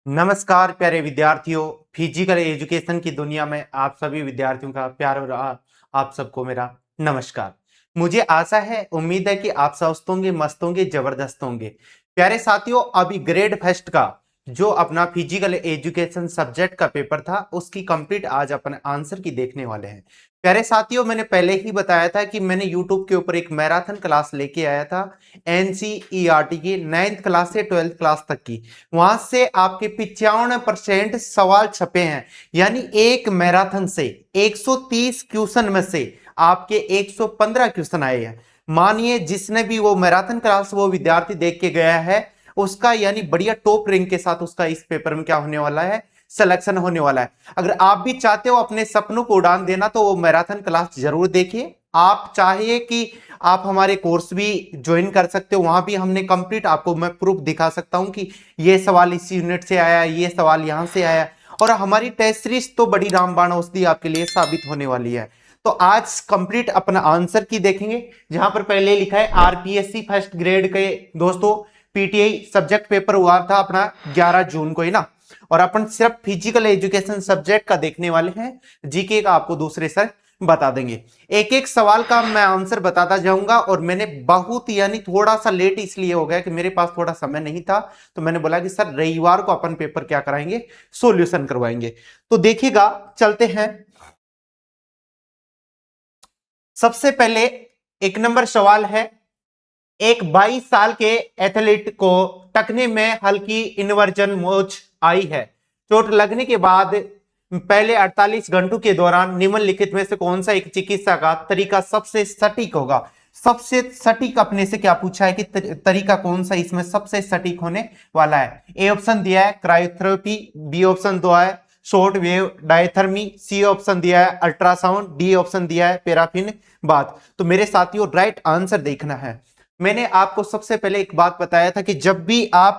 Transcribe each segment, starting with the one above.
नमस्कार प्यारे विद्यार्थियों। फिजिकल एजुकेशन की दुनिया में आप सभी विद्यार्थियों का प्यार और आप सबको मेरा नमस्कार। मुझे आशा है, उम्मीद है कि आप स्वस्थ होंगे, मस्त होंगे, जबरदस्त होंगे। प्यारे साथियों, अभी ग्रेड फर्स्ट का जो अपना फिजिकल एजुकेशन सब्जेक्ट का पेपर था उसकी कंप्लीट आज अपन आंसर की देखने वाले हैं। प्यारे साथियों, मैंने पहले ही बताया था कि मैंने यूट्यूब के ऊपर एक मैराथन क्लास लेके आया था एनसीईआरटी की 9th क्लास से 12th क्लास तक की। वहां से आपके 95% सवाल छपे हैं, यानी एक मैराथन से 130 क्वेश्चन में से आपके 115 क्वेश्चन आए हैं। मानिए जिसने भी वो मैराथन क्लास वो विद्यार्थी देख के गया है उसका यानी बढ़िया टॉप रैंक के साथ उसका इस पेपर में क्या होने वाला है, सिलेक्शन होने वाला है। अगर आप भी चाहते हो अपने सपनों को उड़ान देना तो वो मैराथन क्लास जरूर देखिए। आप चाहिए कि आप हमारे कोर्स भी ज्वाइन कर सकते हो, वहां भी हमने कंप्लीट आपको मैं प्रूफ दिखा सकता हूं कि ये सवाल इस यूनिट से आया, ये सवाल यहां से आया। और हमारी टेस्ट सीरीज तो बड़ी रामबाण औषधि आपके लिए साबित होने वाली है। तो आज कंप्लीट अपना आंसर की देखेंगे, जहां पर पहले लिखा है आरपीएससी फर्स्ट ग्रेड के दोस्तों पीटीआई सब्जेक्ट पेपर हुआ था अपना 11 जून को ही ना। और अपन सिर्फ फिजिकल एजुकेशन सब्जेक्ट का देखने वाले हैं, जीके का आपको दूसरे सर बता देंगे। एक एक सवाल का मैं आंसर बताता जाऊंगा। और मैंने बहुत यानी थोड़ा सा लेट इसलिए हो गया कि मेरे पास थोड़ा समय नहीं था, तो मैंने बोला कि सर रविवार को अपन पेपर क्या कराएंगे, सॉल्यूशन करवाएंगे। तो देखिएगा, चलते हैं। सबसे पहले एक नंबर सवाल है, एक 22 साल के एथलीट को टखने में हल्की इन्वर्जन मोच आई है। चोट लगने के बाद पहले 48 घंटों के दौरान निम्नलिखित में से कौन सा एक चिकित्सा का तरीका सबसे सटीक होगा। सबसे सटीक अपने से क्या पूछा है कि तरीका कौन सा इसमें सबसे सटीक होने वाला है। ए ऑप्शन दिया है क्रायोथेरेपी, बी ऑप्शन दिया है short wave diathermy, C option दिया है अल्ट्रासाउंड, डी ऑप्शन दिया है पैराफिन बात। तो मेरे साथियों राइट आंसर देखना है। मैंने आपको सबसे पहले एक बात बताया था कि जब भी आप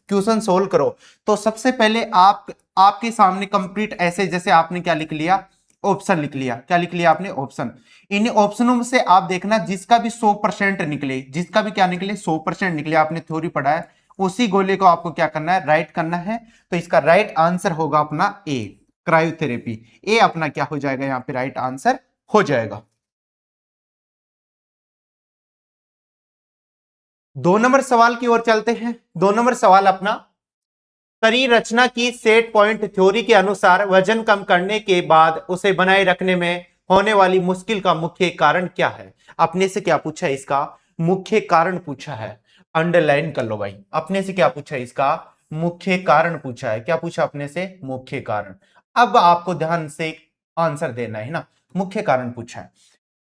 क्वेश्चन सोल्व करो तो सबसे पहले आपके सामने कंप्लीट ऐसे जैसे आपने क्या लिख लिया, ऑप्शन लिख लिया। क्या लिख लिया आपने, ऑप्शन। इन ऑप्शनों में से आप देखना जिसका भी 100% निकले, जिसका भी क्या निकले 100% निकले, आपने थ्योरी पढ़ा है, उसी गोले को आपको क्या करना है, राइट करना है। तो इसका राइट आंसर होगा अपना ए, क्रायोथेरेपी। ए अपना क्या हो जाएगा, यहां पे राइट आंसर हो जाएगा। 2 नंबर सवाल की ओर चलते हैं। 2 नंबर सवाल अपना, शरीर रचना की सेट पॉइंट थ्योरी के अनुसार वजन कम करने के बाद उसे बनाए रखने में होने वाली मुश्किल का मुख्य कारण क्या है। अपने से क्या पूछा है, इसका मुख्य कारण पूछा है। अंडरलाइन कर लो भाई, अपने से क्या पूछा है, इसका मुख्य कारण पूछा है। क्या पूछा अपने से, मुख्य कारण। अब आपको ध्यान से आंसर देना है ना। मुख्य कारण पूछा है।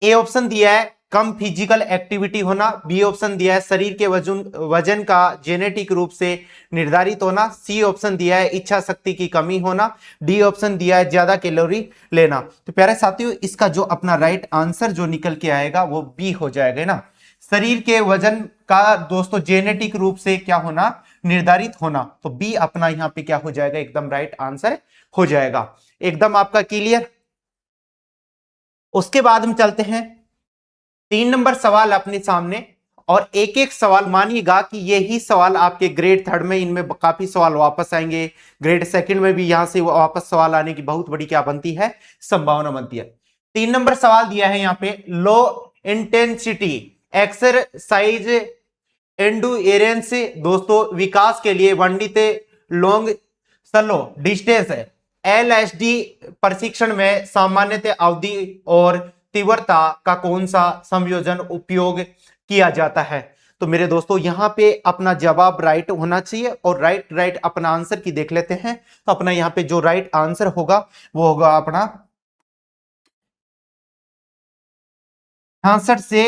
ए ऑप्शन दिया है कम फिजिकल एक्टिविटी होना, बी ऑप्शन दिया है शरीर के वजन का जेनेटिक रूप से निर्धारित होना, सी ऑप्शन दिया है इच्छा शक्ति की कमी होना, डी ऑप्शन दिया है ज्यादा कैलोरी लेना। तो प्यारे साथियों इसका जो अपना राइट आंसर जो निकल के आएगा वो बी हो जाएगा ना। शरीर के वजन का दोस्तों जेनेटिक रूप से क्या होना, निर्धारित होना। तो बी अपना यहां पे क्या हो जाएगा, एकदम राइट आंसर हो जाएगा। एकदम आपका क्लियर। उसके बाद हम चलते हैं 3 नंबर सवाल अपने सामने। और एक एक सवाल मानिएगा कि यही सवाल आपके ग्रेड थर्ड में, इनमें काफी सवाल वापस आएंगे, ग्रेड सेकंड में भी यहां से वापस सवाल आने की बहुत बड़ी क्या बनती है, संभावना बनती है। 3 नंबर सवाल दिया है यहां पे, लो इंटेंसिटी एक्सरसाइज एंडुरेंस दोस्तों विकास के लिए वर्णित लॉन्ग स्लो डिस्टेंस है एलएसडी प्रशिक्षण में सामान्यतः अवधि और तीव्रता का कौन सा संयोजन उपयोग किया जाता है। तो मेरे दोस्तों यहां पे अपना जवाब राइट होना चाहिए। और राइट अपना आंसर की देख लेते हैं। तो अपना यहां पे जो राइट आंसर होगा वो होगा अपना 66 से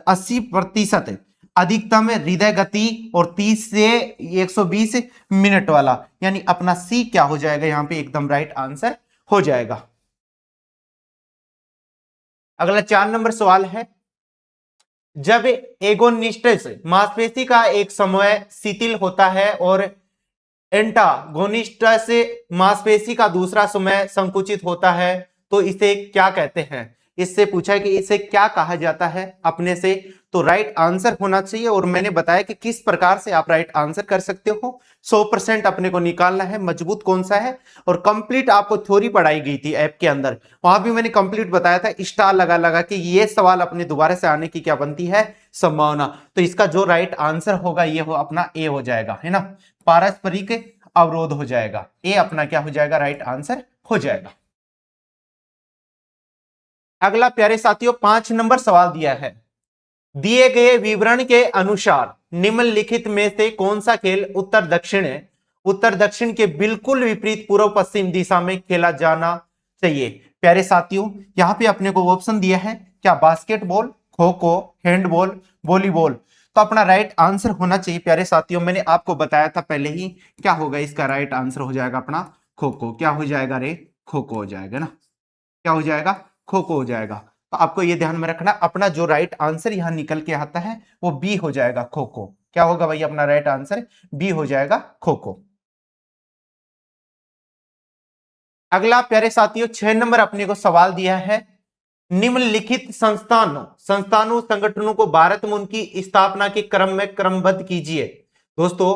80% अधिकतम हृदय गति और 30 से 120 मिनट वाला, यानी अपना सी क्या हो जाएगा यहां पे, एकदम राइट आंसर हो जाएगा। अगला 4 नंबर सवाल है, जब एगोनिस्टस मांसपेशी का एक समूह शिथिल होता है और एंटागोनिस्टस मांसपेशी का दूसरा समूह संकुचित होता है तो इसे क्या कहते हैं। इससे पूछा है कि इसे क्या कहा जाता है अपने से। तो राइट आंसर होना चाहिए। और मैंने बताया कि किस प्रकार से आप राइट आंसर कर सकते हो। 100% अपने को निकालना है, मजबूत कौन सा है। और कंप्लीट आपको थ्योरी पढ़ाई गई थी ऐप के अंदर, वहां भी मैंने कंप्लीट बताया था स्टार लगा लगा कि ये सवाल अपने दोबारा से आने की क्या बनती है, संभावना। तो इसका जो राइट आंसर होगा ये हो अपना ए हो जाएगा, है ना, पारस्परिक अवरोध हो जाएगा। ए अपना क्या हो जाएगा, राइट आंसर हो जाएगा। अगला प्यारे साथियों 5 नंबर सवाल दिया है, दिए गए विवरण के अनुसार निम्नलिखित में से कौन सा खेल उत्तर दक्षिण के बिल्कुल विपरीत पूर्व पश्चिम दिशा में खेला जाना चाहिए। प्यारे साथियों यहां पे अपने को ऑप्शन दिया है, क्या basketball, kho kho, handball, volleyball. तो अपना राइट आंसर होना चाहिए प्यारे साथियों, मैंने आपको बताया था पहले ही, क्या होगा इसका राइट आंसर हो जाएगा अपना खो खो। क्या हो जाएगा रे, खो खो हो जाएगा ना, क्या हो जाएगा, खो खो हो जाएगा। तो आपको ये ध्यान में रखना, अपना जो राइट आंसर यहां निकल के आता है वो बी हो जाएगा, खो खो। क्या होगा भाई अपना राइट आंसर, बी हो जाएगा, खो खो। अगला प्यारे साथियों 6 नंबर अपने को सवाल दिया है, निम्नलिखित संस्थानों संगठनों को भारत में उनकी स्थापना के क्रम में क्रमबद्ध कीजिए। दोस्तों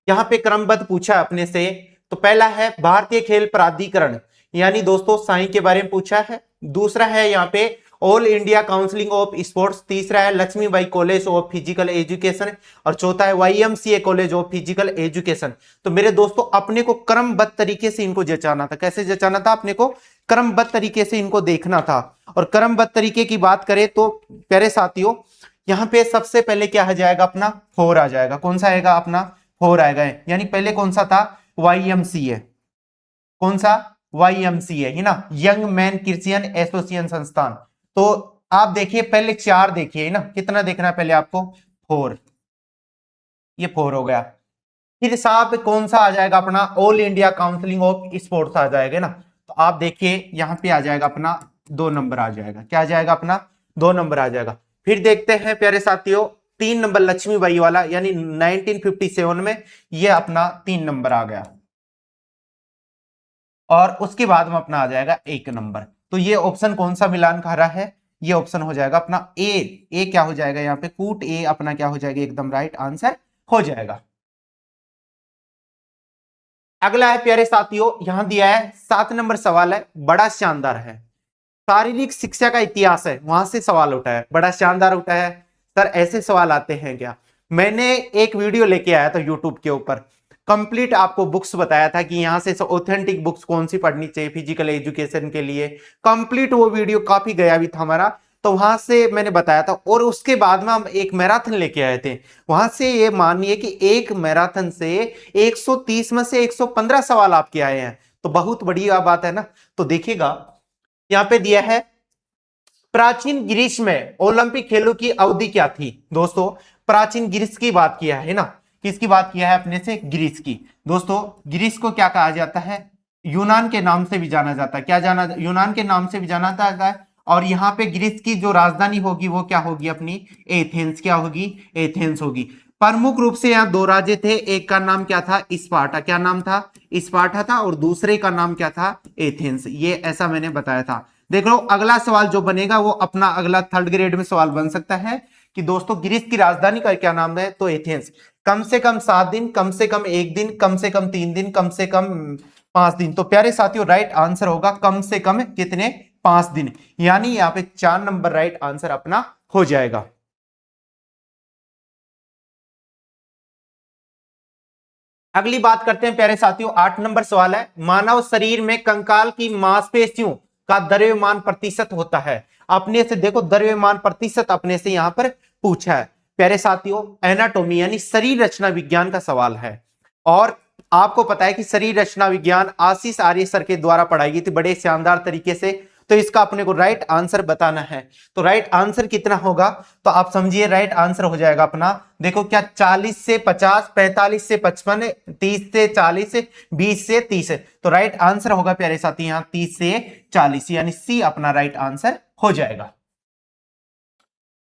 यहां पे क्रमबद्ध पूछा है अपने से, तो पहला है भारतीय खेल प्राधिकरण, यानी दोस्तों साई के बारे में पूछा है। दूसरा है यहाँ पे all India counselling of sports. तीसरा है Lakshmibai college of physical education. और चौथा है YMCA college of physical education. तो मेरे दोस्तों अपने को क्रमबद्ध तरीके से इनको जचाना था। कैसे जचाना था, अपने को क्रमबद्ध तरीके से इनको देखना था। और क्रमबद्ध तरीके की बात करें तो प्यारे साथियों यहां पे सबसे पहले क्या आ जाएगा, अपना 4 आ जाएगा। कौन सा आएगा, अपना 4 आएगा, यानी पहले कौन सा था, YMCA। कौन सा, YMCA है ना, यंग मैन क्रिश्चियन एसोसिएशन संस्थान। तो आप देखिए पहले 4 देखिए ना, कितना देखना है पहले आपको, 4। ये 4 हो गया। फिर साथ कौन सा आ जाएगा, अपना all India counselling of sports आ जाएगा ना। तो आप देखिए यहां पे आ जाएगा अपना 2 नंबर आ जाएगा। क्या आ जाएगा, अपना 2 नंबर आ जाएगा। फिर देखते हैं प्यारे साथियों 3 नंबर लक्ष्मीबाई वाला, यानी 1957 में ये अपना 3 नंबर आ गया। और उसके बाद में अपना आ जाएगा 1 नंबर। तो ये ऑप्शन कौन सा मिलान खा रहा है, ये ऑप्शन हो जाएगा अपना ए। ए क्या हो जाएगा यहाँ पे, कूट ए अपना क्या हो जाएगा, एकदम राइट आंसर हो जाएगा। अगला है प्यारे साथियों, यहां दिया है 7 नंबर सवाल है, बड़ा शानदार है। शारीरिक शिक्षा का इतिहास है, वहां से सवाल उठा है, बड़ा शानदार उठा है। सर ऐसे सवाल आते हैं क्या, मैंने एक वीडियो लेके आया था यूट्यूब के ऊपर, कंप्लीट आपको बुक्स बताया था कि यहां से ऑथेंटिक बुक्स कौन सी पढ़नी चाहिए फिजिकल एजुकेशन के लिए। कंप्लीट वो वीडियो काफी गया भी था हमारा, तो वहां से मैंने बताया था। और उसके बाद में हम एक मैराथन लेके आए थे, वहां से ये मानिए कि एक मैराथन से 130 में से 115 सवाल आपके आए हैं, तो बहुत बढ़िया बात है ना। तो देखिएगा यहां पे दिया है, प्राचीन ग्रीस में ओलंपिक खेलों की अवधि क्या थी। दोस्तों प्राचीन ग्रीस की बात किया है ना, किसकी बात किया है अपने से, ग्रीस की। दोस्तों ग्रीस को क्या कहा जाता है, यूनान के नाम से भी जाना जाता है। क्या जाना, यूनान के नाम से भी जाना जाता है। और यहाँ पे ग्रीस की जो राजधानी होगी वो क्या होगी अपनी, एथेंस। क्या होगी, एथेंस होगी। प्रमुख रूप से यहाँ 2 राज्य थे, एक का नाम क्या था, स्पार्टा। क्या नाम था, स्पार्टा था। और दूसरे का नाम क्या था, एथेंस। ये ऐसा मैंने बताया था। देख लो अगला सवाल जो बनेगा वो अपना अगला 3rd ग्रेड में सवाल बन सकता है कि दोस्तों ग्रीस की राजधानी का क्या नाम है, तो एथेंस। कम से कम 7 दिन, कम से कम 1 दिन, कम से कम 3 दिन, कम से कम 5 दिन। तो प्यारे साथियों राइट आंसर होगा कम से कम कितने, 5 दिन। यानी यहाँ पे 4 नंबर राइट आंसर अपना हो जाएगा। अगली बात करते हैं प्यारे साथियों 8 नंबर सवाल है, मानव शरीर में कंकाल की मांसपेशियों का द्रव्यमान प्रतिशत होता है। अपने से देखो द्रव्यमान प्रतिशत अपने से यहां पर पूछा है प्यारे साथियों, एनाटॉमी यानी शरीर रचना विज्ञान का सवाल है। और आपको पता है कि शरीर रचना विज्ञान आशीष आर्य सर के द्वारा पढ़ाई गई थी बड़े शानदार तरीके से। तो इसका अपने को राइट आंसर बताना है। तो राइट आंसर कितना होगा, तो आप समझिए राइट आंसर हो जाएगा अपना, देखो क्या 40 से 50, 45 से 55, 30 से 40, 20 से 30। तो राइट आंसर होगा प्यारे साथी यहां 30 से 40, यानी सी अपना राइट आंसर हो जाएगा।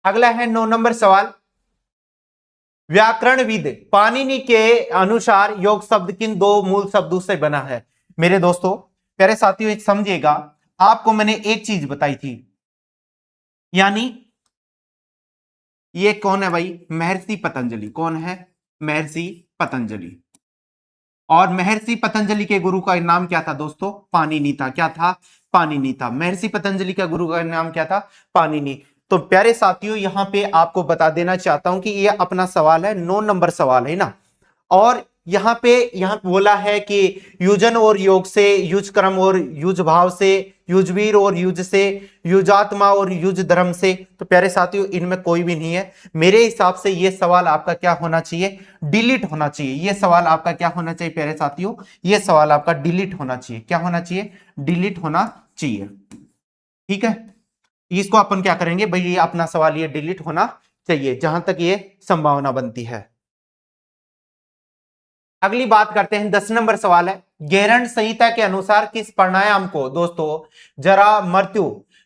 अगला है 9 नंबर सवाल, व्याकरणविद पाणिनि के अनुसार योग शब्द किन 2 मूल शब्दों से बना है। मेरे दोस्तों प्यारे साथियों एक समझिएगा, आपको मैंने एक चीज बताई थी, यानी ये कौन है भाई? महर्षि पतंजलि। कौन है? महर्षि पतंजलि। और महर्षि पतंजलि के गुरु का नाम क्या था दोस्तों? पाणिनि था। क्या था? पाणिनि था। महर्षि पतंजलि का गुरु का नाम क्या था? पाणिनि। तो प्यारे साथियों, यहां पे आपको बता देना चाहता हूं कि ये अपना सवाल है, 9 नंबर सवाल है ना। और यहां बोला है कि युजन और योग से, युज कर्म और युज भाव से, युजवीर और युज से, युजात्मा और युज धर्म से। तो प्यारे साथियों, इनमें कोई भी नहीं है। मेरे हिसाब से ये सवाल आपका क्या होना चाहिए? डिलीट होना चाहिए। ये सवाल आपका क्या होना चाहिए प्यारे साथियों? ये सवाल आपका डिलीट होना चाहिए। क्या होना चाहिए? डिलीट होना चाहिए। ठीक है, इसको अपन क्या करेंगे भाई? ये अपना सवाल ये डिलीट होना चाहिए जहां तक ये संभावना बनती है। अगली बात करते हैं, 10 नंबर सवाल है। गेरंड संहिता के अनुसार किस प्राणायाम को दोस्तों जरा मृत्यु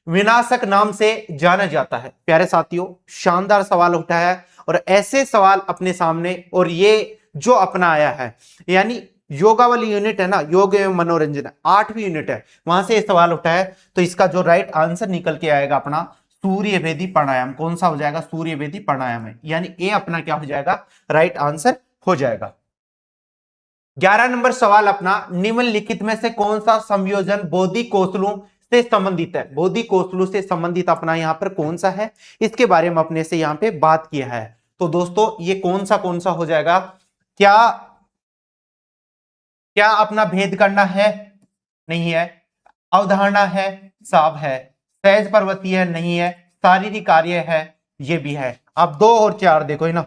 विनाशक नाम से जाना जाता है? प्यारे साथियों, शानदार सवाल उठाया है और ऐसे सवाल अपने सामने, और ये जो अपना आया है, यानी योगा वाली यूनिट है ना, योग एवं मनोरंजन, 8वीं यूनिट है, वहां से ये सवाल उठाया है। तो इसका जो राइट आंसर निकल के आएगा अपना सूर्य भेदी प्राणायाम। कौन सा हो जाएगा? सूर्य भेदी प्राणायाम है, यानी ये अपना क्या हो जाएगा? राइट आंसर हो जाएगा। 11 नंबर सवाल अपना, निम्नलिखित में से कौन सा संयोजन बोधि कौशलों से संबंधित है? बोधि कौशलों से संबंधित अपना यहां पर कौन सा है, इसके बारे में अपने से यहां पे बात किया है। तो दोस्तों ये कौन सा हो जाएगा? क्या क्या अपना भेद करना है? नहीं है। अवधारणा है? साब है। सहज पर्वतीय है? नहीं है। शारीरिक कार्य है? ये भी है। आप 2 और 4 देखो ना,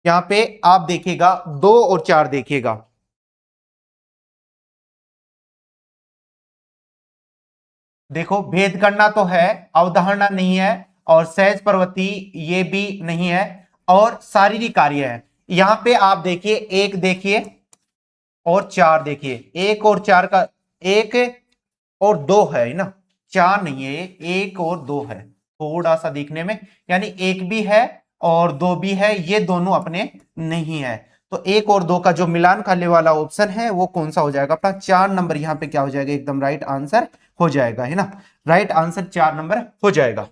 यहां पे आप देखिएगा 2 और 4 देखिएगा। देखो, भेद करना तो है, अवधारणा नहीं है, और सहज प्रवृत्ति ये भी नहीं है, और शारीरिक कार्य है। यहां पे आप देखिए, 1 देखिए और 4 देखिए। 1 और 4 का, 1 और 2 है ना, 4 नहीं है, 1 और 2 है। थोड़ा सा देखने में, यानी 1 भी है और 2 भी है, ये दोनों अपने नहीं है। तो 1 और 2 का जो मिलान खाने वाला ऑप्शन है वो कौन सा हो जाएगा? अपना 4 नंबर यहाँ पे क्या हो जाएगा? एकदम राइट आंसर हो जाएगा, है ना। राइट आंसर 4 नंबर हो जाएगा।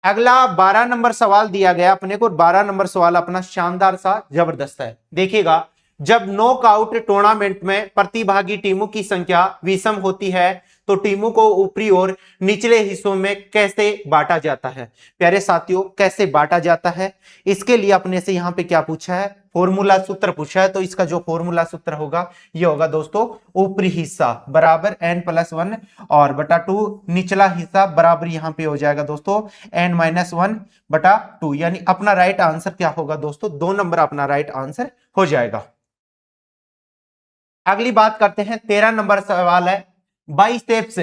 अगला 12 नंबर सवाल दिया गया अपने को। 12 नंबर सवाल अपना शानदार सा जबरदस्त है। देखिएगा, जब नॉकआउट टूर्नामेंट में प्रतिभागी टीमों की संख्या विषम होती है तो टीमों को ऊपरी और निचले हिस्सों में कैसे बांटा जाता है? प्यारे साथियों, कैसे बांटा जाता है, इसके लिए अपने से यहां पे क्या पूछा है? फॉर्मूला सूत्र पूछा है। तो इसका जो फॉर्मूला सूत्र होगा ये होगा दोस्तों, ऊपरी हिस्सा बराबर n+1 और बटा 2, निचला हिस्सा बराबर यहां पे हो जाएगा दोस्तों n-1 बटा 2। यानी अपना राइट आंसर क्या होगा दोस्तों? 2 नंबर अपना राइट आंसर हो जाएगा। अगली बात करते हैं, 13 नंबर सवाल है। बाइसेप्स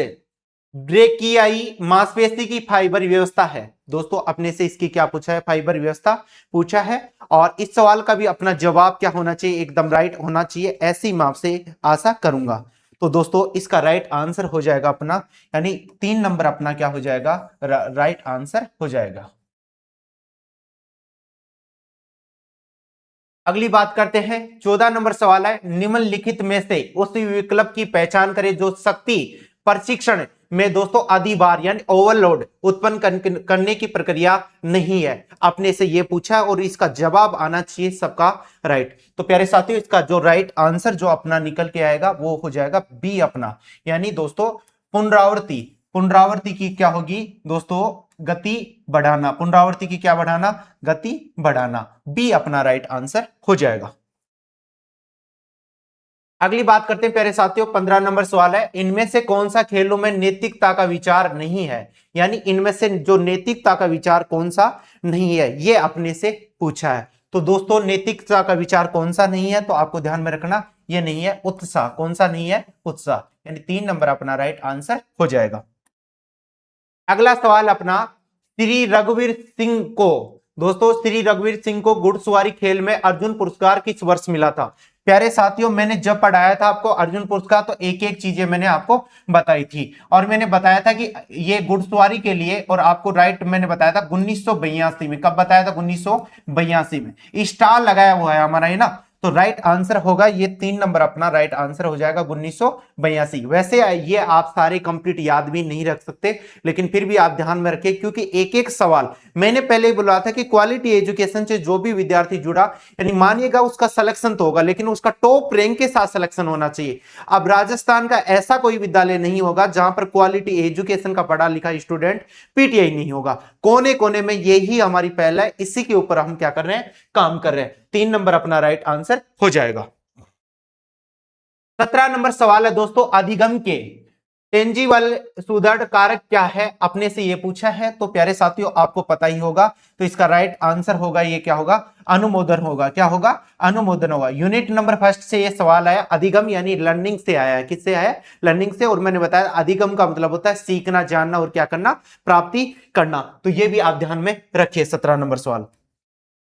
ब्रेकियाई मांसपेशी की फाइबर व्यवस्था है। दोस्तों अपने से इसकी क्या पूछा है? फाइबर व्यवस्था पूछा है। और इस सवाल का भी अपना जवाब क्या होना चाहिए? एकदम राइट होना चाहिए, ऐसी मैं आपसे आशा करूंगा। तो दोस्तों इसका राइट आंसर हो जाएगा अपना, यानी 3 नंबर अपना क्या हो जाएगा? राइट आंसर हो जाएगा। अगली बात करते हैं, 14 नंबर सवाल है। निम्नलिखित में से उस विकल्प की पहचान करें जो शक्ति प्रशिक्षण में दोस्तों अधिभार यानी ओवरलोड उत्पन्न करने की प्रक्रिया नहीं है। अपने से यह पूछा और इसका जवाब आना चाहिए सबका राइट। तो प्यारे साथियों, इसका जो राइट आंसर जो अपना निकल के आएगा वो हो जाएगा बी अपना, यानी दोस्तों पुनरावृत्ति। पुनरावृत्ति की क्या होगी दोस्तों? गति बढ़ाना। पुनरावृत्ति की क्या बढ़ाना? गति बढ़ाना। बी अपना राइट आंसर हो जाएगा। अगली बात करते हैं प्यारे साथियों, 15 नंबर सवाल है। इनमें से कौन सा खेलों में नैतिकता का विचार नहीं है? यानी इनमें से जो नैतिकता का विचार कौन सा नहीं है, ये अपने से पूछा है। तो दोस्तों नैतिकता का विचार कौन सा नहीं है? तो आपको ध्यान में रखना, ये नहीं है उत्साह। कौन सा नहीं है? उत्साह। यानी 3 नंबर अपना राइट आंसर हो जाएगा। अगला सवाल अपना, श्री रघुवीर सिंह को दोस्तों श्री रघुवीर सिंह को घुड़सवारी खेल में अर्जुन पुरस्कार किस वर्ष मिला था? प्यारे साथियों, मैंने जब पढ़ाया था आपको अर्जुन पुरस्कार तो एक एक चीजें मैंने आपको बताई थी, और मैंने बताया था कि ये घुड़सवारी के लिए, और आपको राइट मैंने बताया था 1982 में। कब बताया था? 1982 में। स्टार लगाया हुआ है हमारा, है ना। तो राइट आंसर होगा ये 3 नंबर अपना राइट आंसर हो जाएगा 1982। वैसे ये आप सारे कंप्लीट याद भी नहीं रख सकते, लेकिन फिर भी आप ध्यान में रखें, क्योंकि एक एक सवाल मैंने पहले ही बोला था कि क्वालिटी एजुकेशन से जो भी विद्यार्थी जुड़ा, यानी मानिएगा उसका सिलेक्शन तो होगा, लेकिन उसका टॉप रैंक के साथ सिलेक्शन होना चाहिए। अब राजस्थान का ऐसा कोई विद्यालय नहीं होगा जहां पर क्वालिटी एजुकेशन का पढ़ा लिखा स्टूडेंट पीटीआई नहीं होगा। कोने कोने में यही हमारी पहल है, इसी के ऊपर हम क्या कर रहे हैं, काम कर रहे हैं। 3 नंबर अपना राइट आंसर हो जाएगा। 17 नंबर सवाल है दोस्तों, अधिगम के टेंजिबल सुदृढ़ कारक क्या है, अपने से ये पूछा है। तो प्यारे साथियों आपको पता ही होगा, तो इसका राइट आंसर होगा ये क्या होगा, अनुमोदन होगा। क्या होगा, अनुमोदन होगा। यूनिट नंबर फर्स्ट से ये सवाल आया, अधिगम यानी लर्निंग से आया है। किससे आया, लर्निंग से। और मैंने बताया अधिगम का मतलब होता है सीखना, जानना और क्या करना, प्राप्ति करना। तो ये भी आप ध्यान में रखिए। 17 नंबर सवाल।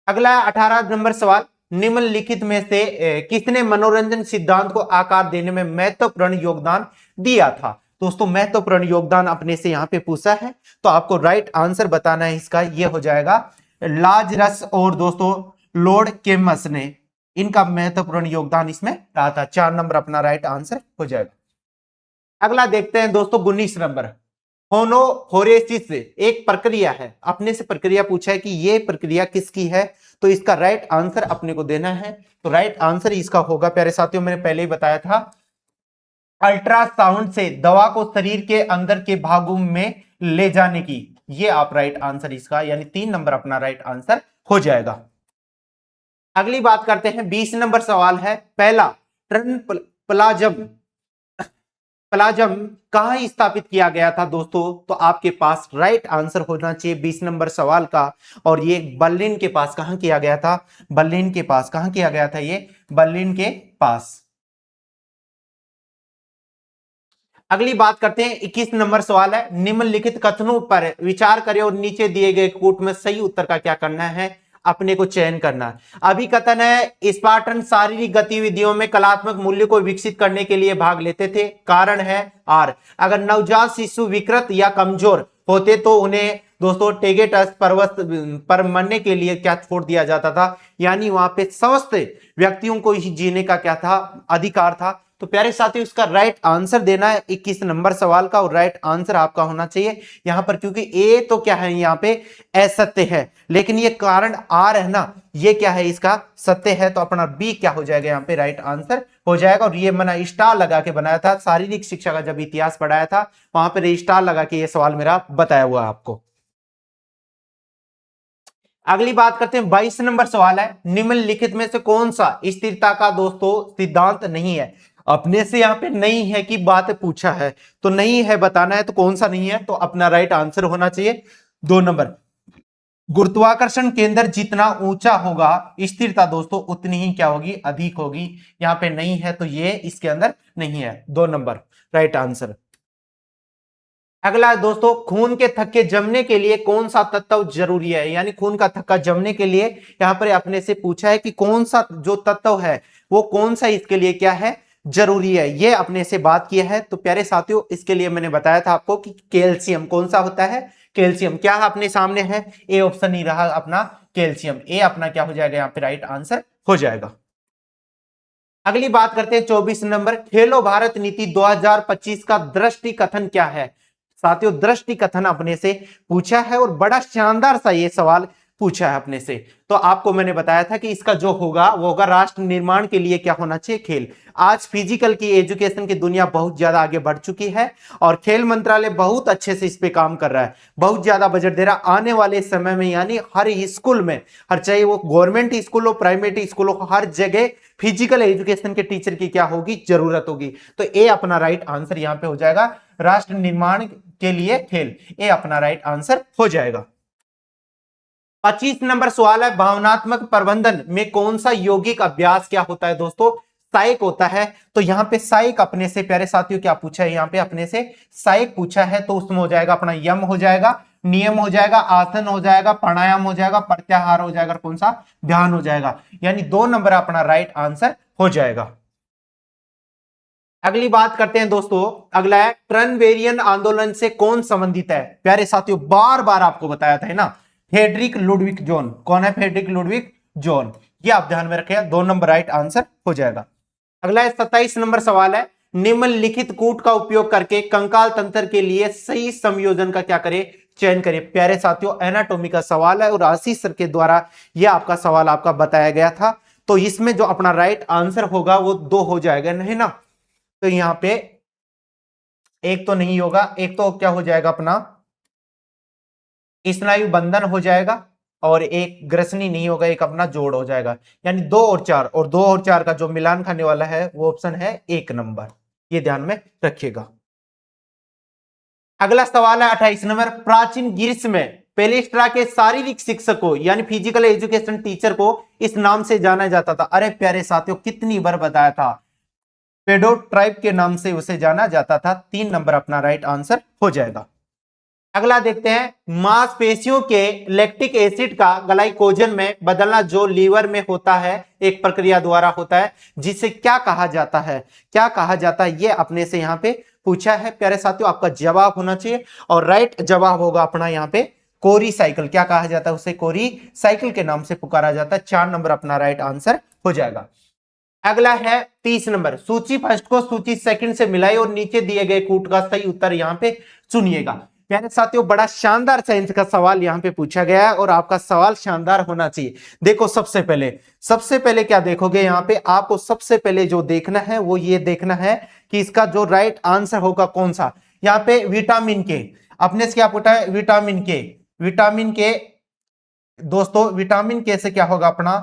अगला 18 नंबर सवाल, निम्नलिखित में से किसने मनोरंजन सिद्धांत को आकार देने में महत्वपूर्ण योगदान दिया था। दोस्तों महत्वपूर्ण योगदान अपने से यहां पे पूछा है, तो आपको राइट आंसर बताना है इसका। ये हो जाएगा लाजरस और दोस्तों लॉर्ड केमस ने इनका महत्वपूर्ण योगदान इसमें रहा था। 4 नंबर अपना राइट आंसर हो जाएगा। अगला देखते हैं दोस्तों 19 नंबर, होनोहोरेसिस एक प्रक्रिया है। अपने से प्रक्रिया पूछा है कि ये प्रक्रिया किसकी है, तो इसका राइट आंसर अपने को देना है। तो राइट आंसर इसका होगा प्यारे साथियों, मैंने पहले ही बताया था, अल्ट्रासाउंड से दवा को शरीर के अंदर के भागों में ले जाने की। ये आप राइट आंसर इसका, यानी 3 नंबर अपना राइट आंसर हो जाएगा। अगली बात करते हैं 20 नंबर सवाल है, पहला ट्रन प्लाज्म प्लाज्म कहां स्थापित किया गया था दोस्तों। तो आपके पास राइट आंसर होना चाहिए 20 नंबर सवाल का, और ये बर्लिन के पास कहां किया गया था, बर्लिन के पास कहां किया गया था, ये बर्लिन के पास। अगली बात करते हैं 21 नंबर सवाल है, निम्नलिखित कथनों पर विचार करें और नीचे दिए गए कोट में सही उत्तर का क्या करना है, अपने को चयन करना है। अभी कथन है, स्पार्टन शारीरिक गतिविधियों में कलात्मक मूल्य को विकसित करने के लिए भाग लेते थे। कारण है आर, अगर नवजात शिशु विकृत या कमजोर होते तो उन्हें दोस्तों टेगेटस पर्वत पर मरने के लिए क्या छोड़ दिया जाता था, यानी वहां पे समस्त व्यक्तियों को ही जीने का क्या था, अधिकार था। तो प्यारे साथियों इसका राइट आंसर देना है 21 नंबर सवाल का, और राइट आंसर आपका होना चाहिए यहां पर, क्योंकि ए तो क्या है यहाँ पे असत्य है, लेकिन ये कारण आर है ना, ये क्या है इसका सत्य है। तो अपना बी क्या हो जाएगा यहाँ पे राइट आंसर हो जाएगा। और ये मैंने स्टार लगा के बनाया था, शारीरिक शिक्षा का जब इतिहास पढ़ाया था वहां पर स्टार लगा के ये सवाल मेरा बताया हुआ आपको। अगली बात करते हैं 22 नंबर सवाल है, निम्नलिखित में से कौन सा स्थिरता का दोस्तों सिद्धांत नहीं है। अपने से यहां पे नहीं है कि बात पूछा है, तो नहीं है बताना है, तो कौन सा नहीं है, तो अपना राइट आंसर होना चाहिए 2 नंबर, गुरुत्वाकर्षण केंद्र जितना ऊंचा होगा स्थिरता दोस्तों उतनी ही क्या होगी, अधिक होगी। यहां पे नहीं है तो ये इसके अंदर नहीं है, 2 नंबर राइट आंसर। अगला है दोस्तों, खून के थक्के जमने के लिए कौन सा तत्व जरूरी है, यानी खून का थक्का जमने के लिए यहां पर अपने से पूछा है कि कौन सा जो तत्व है वो कौन सा इसके लिए क्या है, जरूरी है। ये अपने से बात किया है। तो प्यारे साथियों इसके लिए मैंने बताया था आपको कि कैल्शियम कौन सा होता है, कैल्शियम। क्या अपने सामने है, ए ऑप्शन ही रहा अपना कैल्शियम। ए अपना क्या हो जाएगा यहाँ पे राइट आंसर हो जाएगा। अगली बात करते हैं 24 नंबर, खेलो भारत नीति 2025 का दृष्टि कथन क्या है। साथियों दृष्टि कथन अपने से पूछा है, और बड़ा शानदार सा ये सवाल पूछा है अपने से। तो आपको मैंने बताया था कि इसका जो होगा वो होगा राष्ट्र निर्माण के लिए क्या होना चाहिए, खेल। आज फिजिकल की एजुकेशन की दुनिया बहुत ज्यादा आगे बढ़ चुकी है, और खेल मंत्रालय बहुत अच्छे से इस पे काम कर रहा है, बहुत ज्यादा बजट दे रहा है। आने वाले समय में यानी हर स्कूल में, हर चाहे वो गवर्नमेंट स्कूल हो प्राइवेट स्कूल हो, हर जगह फिजिकल एजुकेशन के टीचर की क्या होगी, जरूरत होगी। तो ए अपना राइट आंसर यहां पे हो जाएगा, राष्ट्र निर्माण के लिए खेल। ए अपना राइट आंसर हो जाएगा। 25 नंबर सवाल है, भावनात्मक प्रबंधन में कौन सा यौगिक अभ्यास क्या होता है दोस्तों, साइक होता है। तो यहां पे साइक अपने से प्यारे साथियों क्या पूछा है, यहां पे अपने से साइक पूछा है, तो उसमें हो जाएगा अपना यम हो जाएगा, नियम हो जाएगा, आसन हो जाएगा, प्राणायाम हो जाएगा, प्रत्याहार हो जाएगा, कौन सा ध्यान हो जाएगा। यानी 2 नंबर अपना राइट आंसर हो जाएगा। अगली बात करते हैं दोस्तों, अगला है ट्रनबेरियन आंदोलन से कौन संबंधित है। प्यारे साथियों बार बार आपको बताया था ना, फ्रेडरिक लुडविक जोन। कौन है फ्रेडरिक लुडविक जोन। ये आप ध्यान में रखिएगा, 2 नंबर राइट आंसर हो जाएगा। अगला 27 नंबर सवाल है, निम्नलिखित कूट का उपयोग करके कंकाल तंत्र के लिए सही संयोजन का क्या करे, चयन करिए। प्यारे साथियों, एनाटॉमी का सवाल है और आशीष सर के द्वारा यह आपका सवाल आपका बताया गया था। तो इसमें जो अपना राइट आंसर होगा वो 2 हो जाएगा, नहीं ना। तो यहां पे एक तो नहीं होगा, एक तो क्या हो जाएगा अपना स्नायु बंधन हो जाएगा, और एक ग्रसनी नहीं होगा, एक अपना जोड़ हो जाएगा। यानी 2 और 4, और 2 और 4 का जो मिलान खाने वाला है वो ऑप्शन है 1 नंबर। ये ध्यान में रखिएगा। अगला सवाल है 28 नंबर, प्राचीन ग्रीस में पेलेस्ट्रा के शारीरिक शिक्षक को यानी फिजिकल एजुकेशन टीचर को इस नाम से जाना जाता था। अरे प्यारे साथियों, कितनी बार बताया था, पेडो ट्राइब के नाम से उसे जाना जाता था। 3 नंबर अपना राइट आंसर हो जाएगा। अगला देखते हैं, मांसपेशियों के लैक्टिक एसिड का ग्लाइकोजन में बदलना जो लीवर में होता है एक प्रक्रिया द्वारा होता है, जिसे क्या कहा जाता है, क्या कहा जाता है, ये अपने से यहां पे पूछा है। प्यारे साथियों, आपका जवाब होना चाहिए और राइट जवाब होगा अपना यहां पे कोरी साइकिल। क्या कहा जाता है उसे, कोरी साइकिल के नाम से पुकारा जाता है। 4 नंबर अपना राइट आंसर हो जाएगा। अगला है 30 नंबर, सूची फर्स्ट को सूची सेकंड से मिलाए और नीचे दिए गए कूट का सही उत्तर यहां पे चुनिएगा। प्यारे साथियों, बड़ा शानदार साइंस का सवाल यहां पे पूछा गया है और आपका सवाल शानदार होना चाहिए। देखो, सबसे पहले क्या देखोगे यहां पे, आपको सबसे पहले जो देखना है वो ये देखना है कि इसका जो राइट आंसर होगा कौन सा। यहां पे विटामिन के, अपने से क्या पूछा है, विटामिन के दोस्तों, विटामिन के से क्या होगा अपना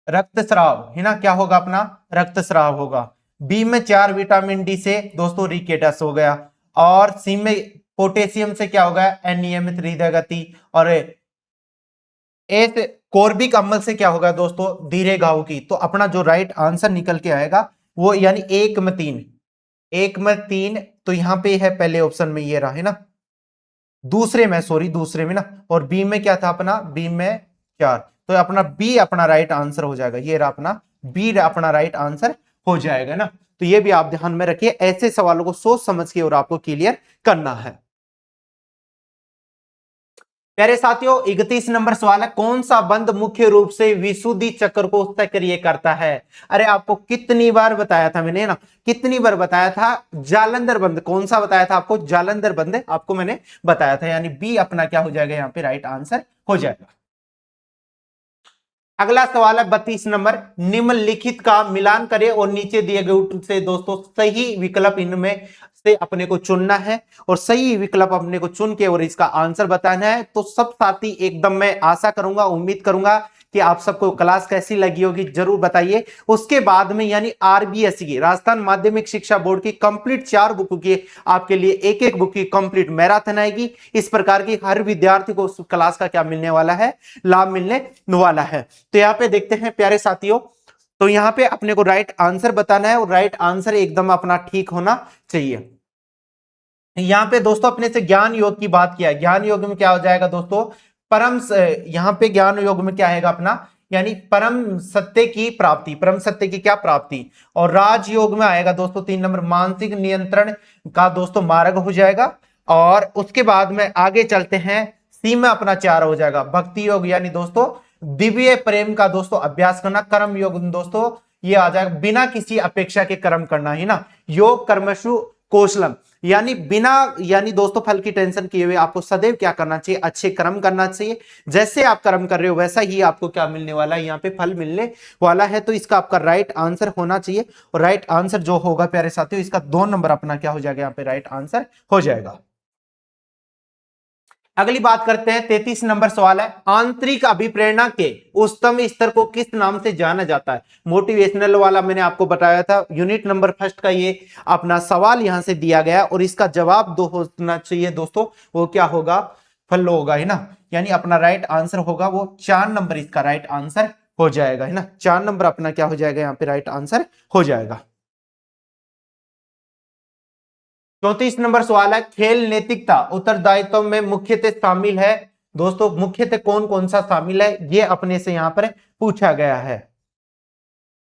रक्तस्राव, है ना। क्या होगा अपना रक्तस्राव होगा। बी में 4 विटामिन डी से दोस्तों रिकेटस हो गया, और सी में पोटेशियम से क्या होगा, अनियमित हृदय गति, और ए से कोर्बिक अम्ल से क्या होगा दोस्तों, धीरे घाव की। तो अपना जो राइट आंसर निकल के आएगा वो यानी 1 में 3, तो यहां पे है पहले ऑप्शन में ये रहा, है ना, दूसरे में ना, और बी में क्या था अपना, बी में 4, तो अपना बी अपना राइट आंसर हो जाएगा। ये रहा अपना बी अपना राइट आंसर हो जाएगा ना। तो ये भी आप ध्यान में रखिए, ऐसे सवालों को सोच समझ के और आपको क्लियर करना है। प्यारे साथियों, 31 नंबर सवाल है, कौन सा बंध मुख्य रूप से विशुद्धि चक्र को सक्रिय करता है। अरे आपको कितनी बार बताया था मैंने ना, कितनी बार बताया था, जालंधर बंध। कौन सा बताया था आपको, जालंधर बंध आपको मैंने बताया था। यानी बी अपना क्या हो जाएगा, यहां पे राइट आंसर हो जाएगा। अगला सवाल है 32 नंबर, निम्नलिखित का मिलान करें और नीचे दिए गए उत्तर से दोस्तों सही विकल्प इनमें से अपने को चुनना है, और सही विकल्प अपने को चुन के और इसका आंसर बताना है। तो सब साथी एकदम मैं आशा करूंगा, उम्मीद करूंगा कि आप सबको क्लास कैसी लगी होगी, जरूर बताइए। उसके बाद में यानी आरबीएसई की, राजस्थान माध्यमिक शिक्षा बोर्ड की कंप्लीट 4 बुक की आपके लिए एक बुक की कंप्लीट मैराथन आएगी। इस प्रकार की हर विद्यार्थी को उस क्लास का क्या मिलने वाला है, लाभ मिलने वाला है। तो यहाँ पे देखते हैं प्यारे साथियों, तो यहाँ पे अपने को राइट आंसर बताना है और राइट आंसर एकदम अपना ठीक होना चाहिए। यहां पे दोस्तों अपने से ज्ञान योग की बात किया है, ज्ञान योग में क्या हो जाएगा दोस्तों, परम, यहां पे ज्ञान योग में क्या आएगा अपना, यानी परम सत्य की प्राप्ति, परम सत्य की क्या प्राप्ति। और राजयोग में आएगा दोस्तों 3 नंबर, मानसिक नियंत्रण का दोस्तों मार्ग हो जाएगा। और उसके बाद में आगे चलते हैं, सी में अपना 4 हो जाएगा, भक्ति योग यानी दोस्तों दिव्य प्रेम का दोस्तों अभ्यास करना। कर्म योग दोस्तों ये आ जाएगा बिना किसी अपेक्षा के कर्म करना, है ना। योग कर्मशु कौशलम, यानी बिना, यानी दोस्तों फल की टेंशन किए हुए आपको सदैव क्या करना चाहिए, अच्छे कर्म करना चाहिए। जैसे आप कर्म कर रहे हो वैसा ही आपको क्या मिलने वाला है, यहाँ पे फल मिलने वाला है। तो इसका आपका राइट आंसर होना चाहिए, और राइट आंसर जो होगा प्यारे साथियों, इसका 2 नंबर अपना क्या हो जाएगा, यहाँ पे राइट आंसर हो जाएगा। अगली बात करते हैं, 33 नंबर सवाल है, आंतरिक अभिप्रेरणा के उच्चतम स्तर को किस नाम से जाना जाता है। मोटिवेशनल वाला मैंने आपको बताया था, यूनिट नंबर फर्स्ट का ये अपना सवाल यहां से दिया गया, और इसका जवाब दो होना चाहिए दोस्तों, वो क्या होगा, फल्लो होगा, है ना। यानी अपना राइट आंसर होगा वो 4 नंबर इसका राइट आंसर हो जाएगा, है ना। 4 नंबर अपना क्या हो जाएगा, यहाँ पे राइट आंसर हो जाएगा। 34 नंबर सवाल है, खेल नैतिकता उत्तरदायित्व में मुख्यतः शामिल है। दोस्तों मुख्यतः कौन कौन सा शामिल है, ये अपने से यहां पर पूछा गया है।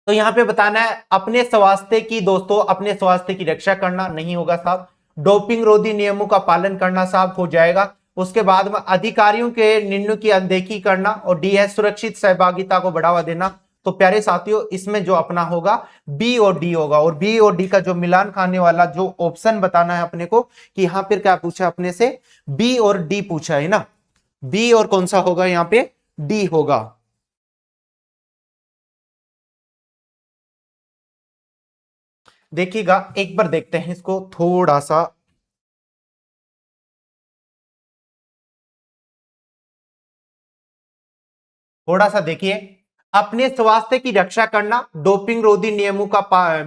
तो यहां पे बताना है, अपने स्वास्थ्य की दोस्तों, अपने स्वास्थ्य की रक्षा करना नहीं होगा साहब, डोपिंग रोधी नियमों का पालन करना साहब हो जाएगा, उसके बाद में अधिकारियों के निर्णय की अनदेखी करना, और डी है सुरक्षित सहभागिता को बढ़ावा देना। तो प्यारे साथियों, इसमें जो अपना होगा बी और डी होगा, और बी और डी का जो मिलान खाने वाला जो ऑप्शन बताना है अपने को कि यहां पर क्या पूछा अपने से, बी और डी पूछा है ना। बी और कौन सा होगा यहां पे, डी होगा। देखिएगा एक बार देखते हैं इसको थोड़ा सा देखिए। अपने स्वास्थ्य की रक्षा करना, डोपिंग रोधी नियमों का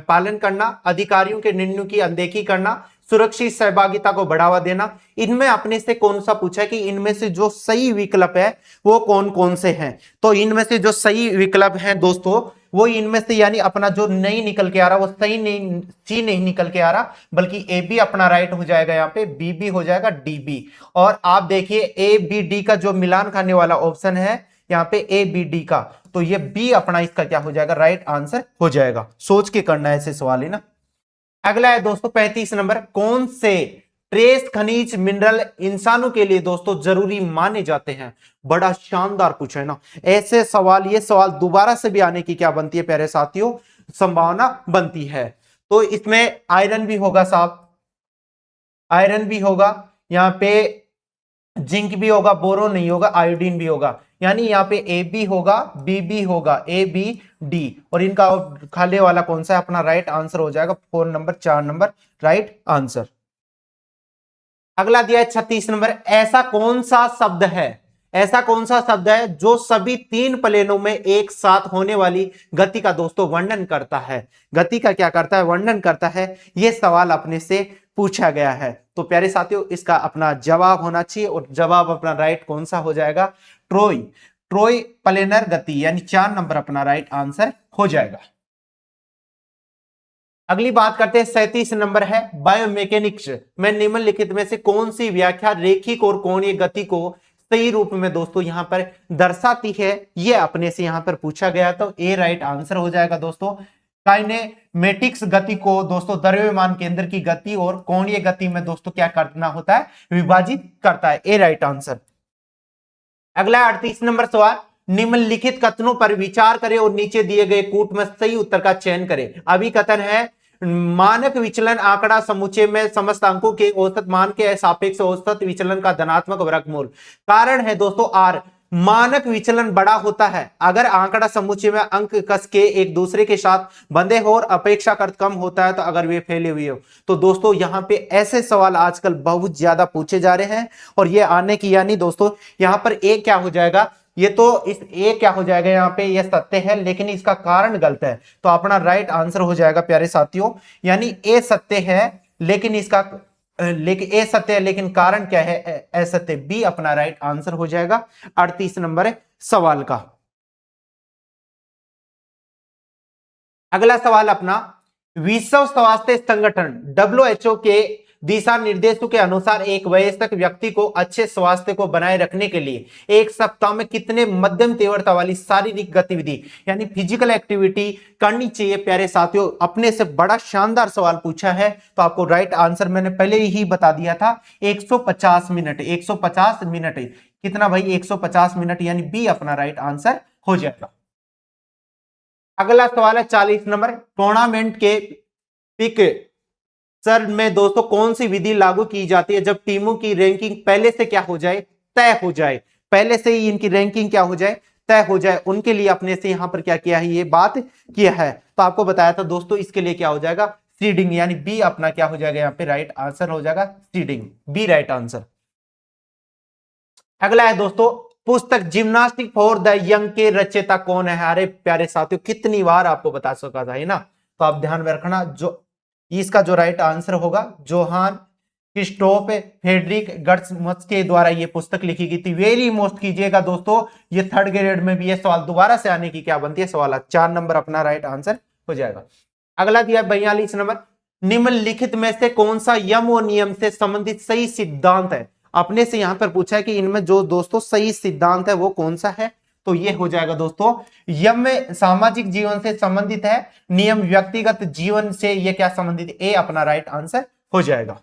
पालन करना, अधिकारियों के निर्णयों की अनदेखी करना, सुरक्षित सहभागिता को बढ़ावा देना। इनमें अपने से कौन सा पूछा है कि इनमें से जो सही विकल्प है वो कौन कौन से हैं। तो इनमें से जो सही विकल्प हैं दोस्तों, वो इनमें से यानी अपना जो नहीं निकल के आ रहा वो सही नहीं, सी नहीं निकल के आ रहा, बल्कि ए बी अपना राइट हो जाएगा, यहाँ पे बी बी हो जाएगा, डी बी। और आप देखिए ए बी डी का जो मिलान खाने वाला ऑप्शन है यहाँ पे ए बी डी का, तो ये बी अपना इसका क्या हो जाएगा, राइट आंसर हो जाएगा। सोच के करना है ऐसे सवाल है ना। अगला है दोस्तों 35 नंबर, कौन से ट्रेस खनिज मिनरल इंसानों के लिए दोस्तों जरूरी माने जाते हैं। बड़ा शानदार पूछा है ना ऐसे सवाल, ये सवाल दोबारा से भी आने की क्या बनती है प्यारे साथियों, संभावना बनती है। तो इसमें आयरन भी होगा साहब, आयरन भी होगा, यहाँ पे जिंक भी होगा, बोरो नहीं होगा, आयोडीन भी होगा। यानी यहाँ पे ए बी होगा, बी बी होगा, ए बी डी, और इनका खाली वाला कौन सा है, अपना राइट आंसर हो जाएगा 4 नंबर, 4 नंबर राइट आंसर। अगला दिया है 36 नंबर, ऐसा कौन सा शब्द है, ऐसा कौन सा शब्द है जो सभी 3 प्लेनों में एक साथ होने वाली गति का दोस्तों वर्णन करता है। गति का क्या करता है, वर्णन करता है। यह सवाल अपने से पूछा गया है। तो प्यारे साथियों, इसका अपना जवाब होना चाहिए, और जवाब अपना राइट कौन सा हो जाएगा, ट्रोय, ट्रोय प्लेनर गति, यानी 4 नंबर अपना राइट आंसर हो जाएगा। अगली बात करते हैं 37 नंबर है, बायोमैकेनिक्स में निम्नलिखित में से कौन सी व्याख्या रेखिक और कोणीय गति को सही रूप में दोस्तों यहां पर दर्शाती है। यह अपने से यहां पर पूछा गया, तो ए राइट आंसर हो जाएगा दोस्तों। काइनेमेटिक्स गति को दोस्तों द्रव्यमान केंद्र की गति और कोणीय गति में दोस्तों क्या करना होता है, विभाजित करता है। ए राइट आंसर। अगला 38 नंबर सवाल, निम्नलिखित कथनों पर विचार करें और नीचे दिए गए कूट में सही उत्तर का चयन करें। अभी कथन है, मानक विचलन आंकड़ा समुच्चय में समस्त अंकों के औसत मान के सापेक्ष औसत विचलन का धनात्मक वर्गमूल। कारण है दोस्तों आर, मानक विचलन बड़ा होता है अगर आंकड़ा समुच्चय में अंक कस के एक दूसरे के साथ बंधे हो, और अपेक्षाकृत कम होता है तो अगर वे फैले हुए हो। तो दोस्तों यहां पे ऐसे सवाल आजकल बहुत ज्यादा पूछे जा रहे हैं, और ये आने की यानी दोस्तों यहां पर एक क्या हो जाएगा, ये तो इस ए क्या हो जाएगा, यहाँ पे ये सत्य है लेकिन इसका कारण गलत है, तो अपना राइट आंसर हो जाएगा प्यारे साथियों। यानी ए सत्य है लेकिन इसका लेकिन ए सत्य है लेकिन कारण क्या है, असत्य, बी अपना राइट आंसर हो जाएगा 38 नंबर सवाल का। अगला सवाल अपना, विश्व स्वास्थ्य संगठन WHO के दिशा निर्देशों के अनुसार एक वयस्क व्यक्ति को अच्छे स्वास्थ्य को बनाए रखने के लिए एक सप्ताह में कितने मध्यम तीव्रता वाली शारीरिक गतिविधि यानी फिजिकल एक्टिविटी करनी चाहिए। प्यारे साथियों, अपने से बड़ा शानदार सवाल पूछा है, तो आपको राइट आंसर मैंने पहले ही बता दिया था, 150 मिनट, 150 मिनट कितना भाई, 150 मिनट, यानी बी अपना राइट आंसर हो जाएगा। अगला सवाल है 40 नंबर, टूर्नामेंट के पिक सर में दोस्तों कौन सी विधि लागू की जाती है जब टीमों की रैंकिंग पहले से क्या हो जाए, तय हो जाए, पहले से ही इनकी रैंकिंग क्या हो जाए, तय हो जाए। उनके लिए अपने से यहां पर क्या किया है, ये बात किया है, तो आपको बताया था दोस्तों इसके लिए क्या हो जाएगा, सीडिंग, यानी बी अपना क्या हो जाएगा, यहाँ पे राइट आंसर हो जाएगा सीडिंग, बी राइट आंसर। अगला है दोस्तों, पुस्तक जिम्नास्टिक फॉर द यंग के रचयिता कौन है। अरे प्यारे साथियों, कितनी बार आपको बता सका था, है ना, तो आप ध्यान में रखना, जो इसका जो राइट आंसर होगा, जोहान क्रिस्टोफ फ्रेडरिक गर्ट्समस के द्वारा ये पुस्तक लिखी गई थी। वेरी मोस्ट कीजिएगा दोस्तों, ये 3rd ग्रेड में भी ये सवाल दोबारा से आने की क्या बनती है, सवाल 4 नंबर अपना राइट आंसर हो जाएगा। अगला दिया 42 नंबर, निम्नलिखित में से कौन सा यम और नियम से संबंधित सही सिद्धांत है। अपने से यहां पर पूछा है कि इनमें जो दोस्तों सही सिद्धांत है वो कौन सा है, तो ये हो जाएगा दोस्तों, यम में सामाजिक जीवन से संबंधित है, नियम व्यक्तिगत जीवन से ये क्या संबंधित, ए अपना राइट आंसर हो जाएगा।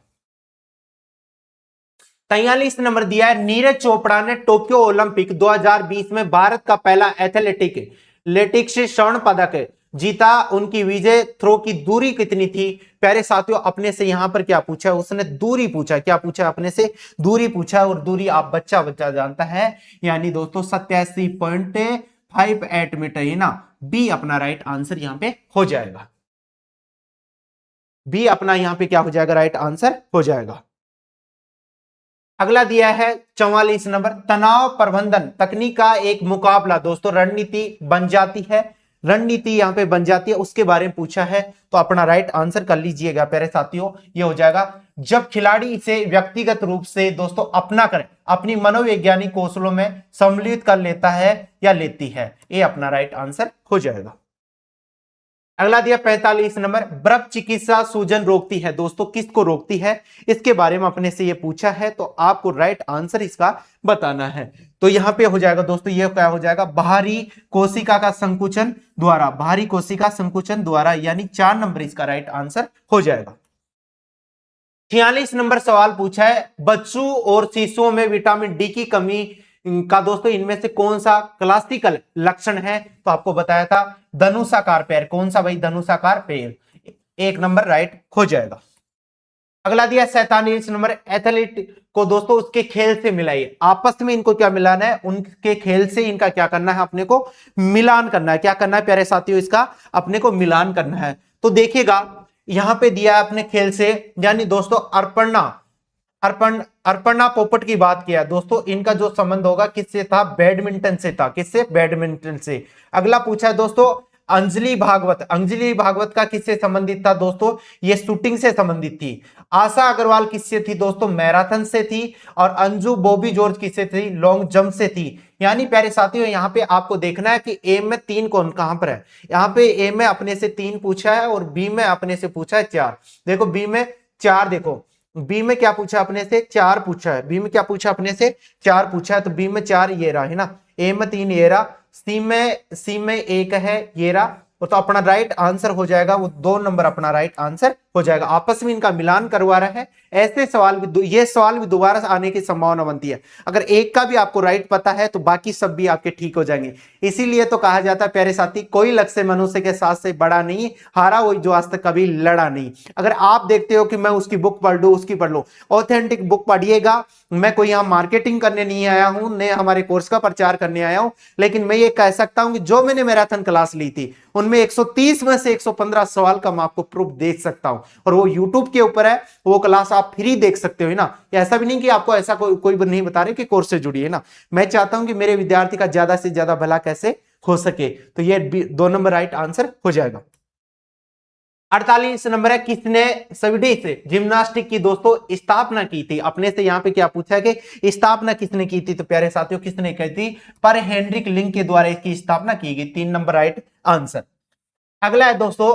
43 नंबर दिया है, नीरज चोपड़ा ने टोक्यो ओलंपिक 2020 में भारत का पहला एथलेटिक्स स्वर्ण पदक जीता। उनकी विजय थ्रो की दूरी कितनी थी? प्यारे साथियों, अपने से यहां पर क्या पूछा है उसने? दूरी पूछा। क्या पूछा अपने से? दूरी पूछा। और दूरी आप बच्चा बच्चा जानता है, यानी दोस्तों 87.58 मीटर है ना। बी अपना राइट आंसर यहां पे हो जाएगा। बी अपना यहां पे क्या हो जाएगा? राइट आंसर हो जाएगा। अगला दिया है 44 नंबर, तनाव प्रबंधन तकनीक का एक मुकाबला दोस्तों रणनीति बन जाती है। रणनीति यहां पे बन जाती है, उसके बारे में पूछा है। तो अपना राइट आंसर कर लीजिएगा प्यारे साथियों, ये हो जाएगा जब खिलाड़ी इसे व्यक्तिगत रूप से दोस्तों अपना कर अपनी मनोवैज्ञानिक कौशलों में सम्मिलित कर लेता है या लेती है। ये अपना राइट आंसर हो जाएगा। अगला दिया 45 नंबर, बर्फ चिकित्सा सूजन रोकती है दोस्तों, किसको रोकती है? इसके बारे में अपने से ये पूछा है, तो आपको राइट आंसर इसका बताना है। तो यहां पे हो जाएगा दोस्तों, ये क्या हो जाएगा? बाहरी कोशिका का संकुचन द्वारा। बाहरी कोशिका संकुचन द्वारा, यानी 4 नंबर इसका राइट आंसर हो जाएगा। 46 नंबर सवाल पूछा है, बच्चों और शिशुओं में विटामिन डी की कमी का दोस्तों इनमें से कौन सा क्लासिकल लक्षण है? तो आपको बताया था धनुषाकार पैर। कौन सा भाई? धनुषाकार पैर। 1 नंबर राइट हो जाएगा। अगला दिया 47 नंबर, एथलीट को दोस्तों उसके खेल से मिलाइए। आपस में इनको क्या मिलाना है? उनके खेल से इनका क्या करना है? अपने को मिलान करना है। क्या करना है प्यारे साथियों? इसका अपने को मिलान करना है। तो देखिएगा यहां पे दिया है अपने खेल से, यानी दोस्तों अर्पणा पोपट की बात किया दोस्तों, इनका जो संबंध होगा किससे था? बैडमिंटन से था। किससे? बैडमिंटन से। अगला पूछा है दोस्तों अंजलि भागवत का किससे संबंधित था दोस्तों? ये शूटिंग से संबंधित थी। आशा अग्रवाल किससे थी दोस्तों? मैराथन से थी। और अंजू बॉबी जॉर्ज किससे थी? लॉन्ग जंप से थी। यानी प्यारे साथियों यहां पे आपको देखना है कि ए में 3 कौन कहां पर है। यहां पे ए में अपने से 3 पूछा है और बी में अपने से पूछा है 4। देखो बी में 4, देखो बी में क्या पूछा अपने से? 4 पूछा है। बी में क्या पूछा अपने से? 4 पूछा है। तो बी में 4 ये रहा है ना, ए में 3 ये रहा, सी में 1 है ये रहा। तो अपना राइट आंसर हो जाएगा वो 2 नंबर अपना राइट आंसर हो जाएगा। आपस में इनका मिलान करवा रहा है। ऐसे सवाल भी ये सवाल भी दोबारा आने की संभावना बनती है। अगर एक का भी आपको राइट पता है तो बाकी सब भी आपके ठीक हो जाएंगे। इसीलिए तो कहा जाता है प्यारे साथी, कोई लक्ष्य मनुष्य के साथ से बड़ा नहीं, हारा वही जो आज तक कभी लड़ा नहीं। अगर आप देखते हो कि मैं उसकी बुक पढ़ लूं, उसकी पढ़ लूं, ऑथेंटिक बुक पढ़िएगा। मैं कोई यहां मार्केटिंग करने नहीं आया हूं, न हमारे कोर्स का प्रचार करने आया हूं, लेकिन मैं ये कह सकता हूं कि जो मैंने मैराथन क्लास ली थी उनमें 130 में से 115 सवाल का मैं आपको प्रूफ देख सकता हूं। और वो यूट्यूब के ऊपर है, वो क्लास आप फ्री देख सकते हो ना। ऐसा भी नहीं कि आपको ऐसा कोई नहीं बता रहे कि कोर्स से जुड़िए ना। मैं चाहता हूं कि मेरे विद्यार्थी का ज्यादा से ज्यादा भला कैसे हो सके। तो ये 2 नंबर राइट आंसर हो जाएगा। 48 नंबर है, किसने स्वीडिश जिम्नास्टिक की दोस्तों स्थापना की थी? अपने से यहां पे क्या पूछा है कि स्थापना किसने की थी? तो प्यारे साथियों किसने की थी? पर हेनरिक लिंक के द्वारा इसकी स्थापना की गई। 3 नंबर राइट आंसर। अगला है दोस्तों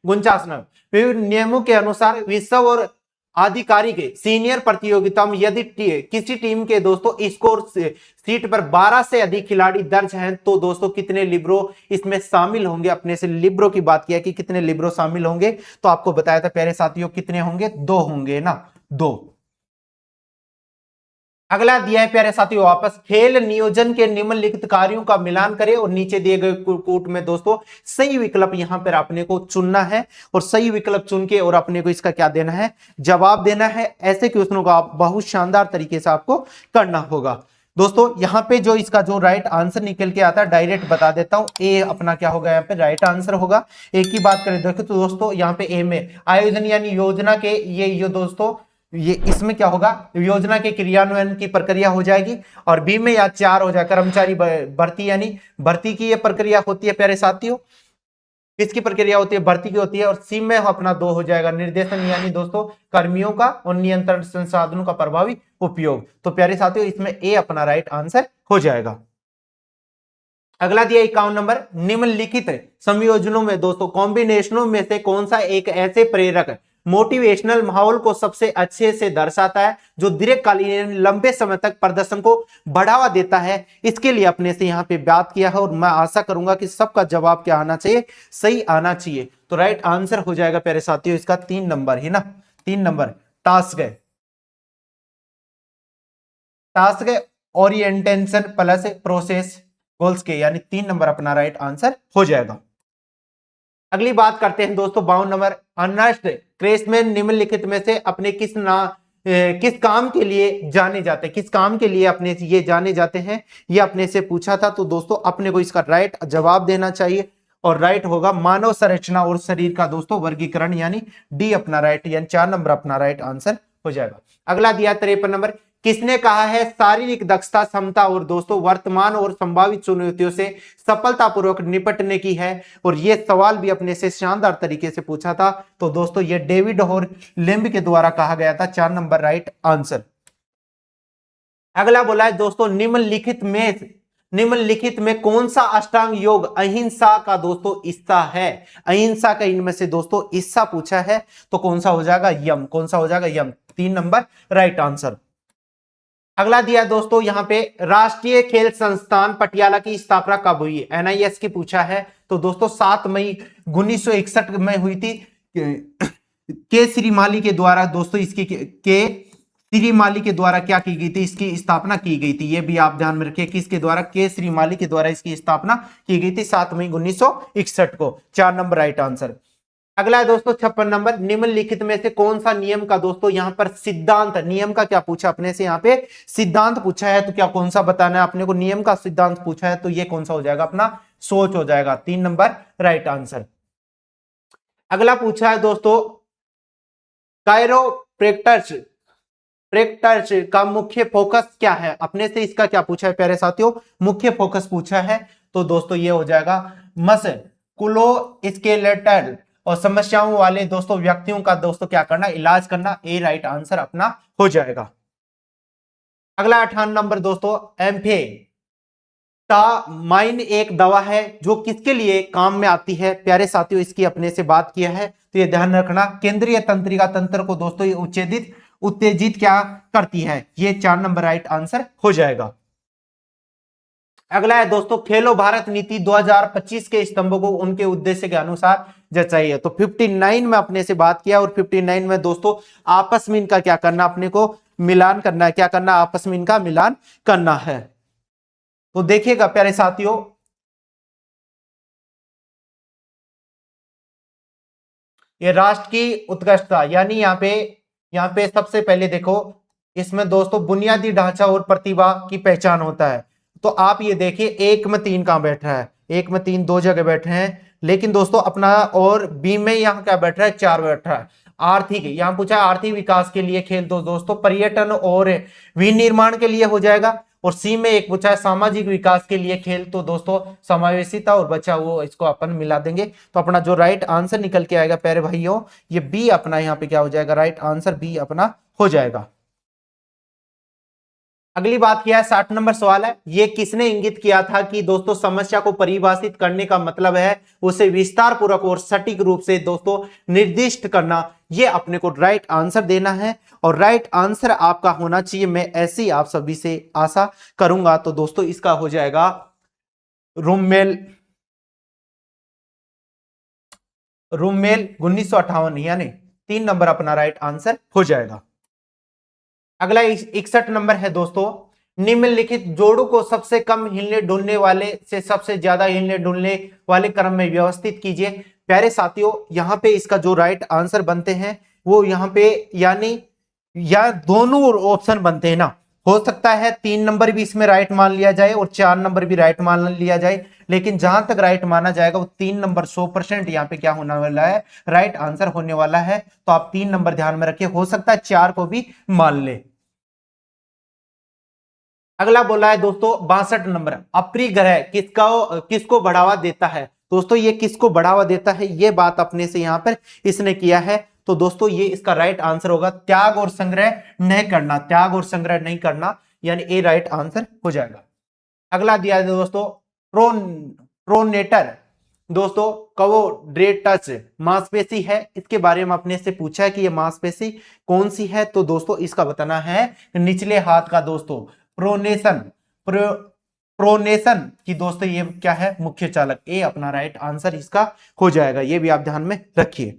49 नंबर, विभिन्न नियमों के अनुसार विश्व और आधिकारिक सीनियर प्रतियोगिता में यदि किसी टीम के दोस्तों स्कोर सीट पर 12 से अधिक खिलाड़ी दर्ज हैं तो दोस्तों कितने लिब्रो इसमें शामिल होंगे? अपने से लिब्रो की बात किया कि कितने लिब्रो शामिल होंगे, तो आपको बताया था प्यारे साथियों कितने होंगे? 2 होंगे ना, 2। अगला दिया है प्यारे साथियों वापस, खेल नियोजन के निम्नलिखित कार्यों का मिलान करें और नीचे दिए गए कूट में दोस्तों सही विकल्प यहां पर अपने को चुनना है और सही विकल्प चुन के और अपने को इसका क्या देना है? जवाब देना है। ऐसे क्वेश्चनों का आप बहुत शानदार तरीके से आपको करना होगा दोस्तों। यहां पे जो इसका जो राइट आंसर निकल के आता है डायरेक्ट बता देता हूं, ए अपना क्या होगा? यहाँ पे राइट आंसर होगा। एक की बात करें देखो तो दोस्तों यहाँ पे ए में आयोजन यानी योजना के ये दोस्तों ये इसमें क्या होगा? योजना के क्रियान्वयन की प्रक्रिया हो जाएगी। और बी में या 4 हो जाए कर्मचारी भर्ती, यानी भर्ती की ये प्रक्रिया होती है प्यारे साथियों। किसकी प्रक्रिया होती है? भर्ती की होती है। और सी में अपना 2 हो जाएगा निर्देशन, यानी दोस्तों कर्मियों का और नियंत्रण संसाधनों का प्रभावी उपयोग। तो प्यारे साथियों इसमें ए अपना राइट आंसर हो जाएगा। अगला दिया 51 नंबर, निम्नलिखित संयोजनों में दोस्तों कॉम्बिनेशनों में से कौन सा एक ऐसे प्रेरक मोटिवेशनल माहौल को सबसे अच्छे से दर्शाता है जो दीर्घकालीन लंबे समय तक प्रदर्शन को बढ़ावा देता है? इसके लिए अपने से यहां पे बात किया है और मैं आशा करूंगा कि सबका जवाब क्या आना चाहिए? सही आना चाहिए। तो राइट आंसर हो जाएगा प्यारे साथियों इसका 3 नंबर है ना, 3 नंबर टास्क है। Task orientation plus process goals के, यानी 3 नंबर अपना राइट आंसर हो जाएगा। अगली बात करते हैं दोस्तों 52 नंबर। अर्नेस्ट क्रेसमैन निम्नलिखित में से अपने किस काम के लिए जाने जाते हैं, किस काम के लिए अपने ये जाने जाते हैं, ये अपने से पूछा था। तो दोस्तों अपने को इसका राइट जवाब देना चाहिए और राइट होगा मानव संरचना और शरीर का दोस्तों वर्गीकरण, यानी डी अपना राइट, यानी 4 नंबर अपना राइट आंसर हो जाएगा। अगला दिया 53 नंबर। किसने कहा है शारीरिक दक्षता क्षमता और दोस्तों वर्तमान और संभावित चुनौतियों से सफलतापूर्वक निपटने की है? और यह सवाल भी अपने से शानदार तरीके से पूछा था। तो दोस्तों ये डेविड और लिम्ब के द्वारा कहा गया था, 4 नंबर राइट आंसर। अगला बोला है दोस्तों निम्नलिखित में कौन सा अष्टांग योग अहिंसा का दोस्तों हिस्सा है? अहिंसा का इनमें से दोस्तों हिस्सा पूछा है, तो कौन सा हो जाएगा? यम। कौन सा हो जाएगा? यम। 3 नंबर राइट आंसर। अगला दिया दोस्तों यहां पे राष्ट्रीय खेल संस्थान पटियाला की स्थापना कब हुई? एनआईएस की पूछा है। तो दोस्तों 7 मई 1961 में हुई थी। के श्रीमाली के द्वारा दोस्तों इसकी के श्रीमाली के द्वारा क्या की गई थी? इसकी स्थापना की गई थी। ये भी आप ध्यान में रखिए, किसके द्वारा? के श्रीमाली के द्वारा इसकी स्थापना की गई थी 7 मई 1961 को। 4 नंबर राइट आंसर। अगला है दोस्तों 56 नंबर। निम्नलिखित में से कौन सा नियम का दोस्तों यहां पर सिद्धांत, नियम का क्या पूछा अपने से? यहां पे सिद्धांत पूछा है, तो क्या कौन सा बताना है अपने को? नियम का सिद्धांत पूछा है, तो ये कौन सा हो जाएगा? अपना सोच हो जाएगा। 3 नंबर राइट आंसर। अगला पूछा है दोस्तों कायरोप्रैक्टर्स का मुख्य फोकस क्या है? अपने से इसका क्या पूछा है प्यारे साथियों? मुख्य फोकस पूछा है, तो दोस्तों ये हो जाएगा मस्कुलोस्केलेटल और समस्याओं वाले दोस्तों व्यक्तियों का दोस्तों क्या करना? इलाज करना। ए राइट आंसर अपना हो जाएगा। अगला 58 नंबर दोस्तों एम्फेटामाइन एक दवा है जो किसके लिए काम में आती है? प्यारे साथियों इसकी अपने से बात किया है, तो ये ध्यान रखना केंद्रीय तंत्रिका तंत्र को दोस्तों ये उत्तेजित क्या करती है? ये 4 नंबर राइट आंसर हो जाएगा। अगला है दोस्तों खेलो भारत नीति 2025 के स्तंभों को उनके उद्देश्य के अनुसार जचाइए। तो 59 में अपने से बात किया और 59 में दोस्तों आपस में इनका क्या करना? अपने को मिलान करना है। क्या करना? आपस में इनका मिलान करना है। तो देखिएगा प्यारे साथियों ये राष्ट्र की उत्कृष्टता, यानी यहाँ पे सबसे पहले देखो इसमें दोस्तों बुनियादी ढांचा और प्रतिभा की पहचान होता है। तो आप ये देखिए 1 में 3 कहां बैठ रहा है? 1 में 3 2 जगह बैठे हैं, लेकिन दोस्तों अपना और बी में यहाँ क्या बैठ रहा है? 4 बैठ रहा है। आर्थिक, यहाँ पूछा आर्थिक विकास के लिए खेल, तो दोस्तों पर्यटन और विनिर्माण के लिए हो जाएगा। और सी में एक पूछा है सामाजिक विकास के लिए खेल, तो दोस्तों समावेशिता और बचा वो इसको अपन मिला देंगे। तो अपना जो राइट आंसर निकल के आएगा प्यारे भाइयों, ये बी अपना यहाँ पे क्या हो जाएगा? राइट आंसर बी अपना हो जाएगा। अगली बात किया है 60 नंबर सवाल है, ये किसने इंगित किया था कि दोस्तों समस्या को परिभाषित करने का मतलब है उसे विस्तार पूर्वक और सटीक रूप से दोस्तों निर्दिष्ट करना। ये अपने को राइट आंसर देना है और राइट आंसर आपका होना चाहिए, मैं ऐसी आप सभी से आशा करूंगा। तो दोस्तों इसका हो जाएगा रूमेल 1958, यानी 3 नंबर अपना राइट आंसर हो जाएगा। अगला 61 नंबर है दोस्तों निम्नलिखित जोड़ों को सबसे कम हिलने डुलने वाले से सबसे ज्यादा हिलने डुलने वाले क्रम में व्यवस्थित कीजिए। प्यारे साथियों यहाँ पे इसका जो राइट आंसर बनते हैं वो यहाँ पे यानी या दोनों ऑप्शन बनते हैं ना। हो सकता है 3 नंबर भी इसमें राइट मान लिया जाए और 4 नंबर भी राइट मान लिया जाए, लेकिन जहां तक राइट माना जाएगा वो 3 नंबर 100% यहाँ पे क्या होने वाला है? राइट आंसर होने वाला है। तो आप 3 नंबर ध्यान में रखिए, हो सकता है 4 को भी मान ले। अगला बोला है दोस्तों 62 नंबर अप्रिय ग्रह किसको बढ़ावा देता है? दोस्तों ये किसको बढ़ावा देता है ये बात अपने से यहां पर इसने किया है। तो दोस्तों ये इसका राइट आंसर होगा त्याग और संग्रह नहीं करना, त्याग और संग्रह नहीं करना, यानी ए राइट आंसर हो जाएगा। अगला दिया है दोस्तों प्रोनेटर दोस्तों कवोड्रेटस मांसपेशी है, इसके बारे में अपने से पूछा है कि ये मांसपेशी कौन सी है? तो दोस्तों इसका बताना है निचले हाथ का दोस्तों प्रोनेशन की दोस्तों ये क्या है? मुख्य चालक। ए अपना राइट आंसर इसका हो जाएगा, ये भी आप ध्यान में रखिए।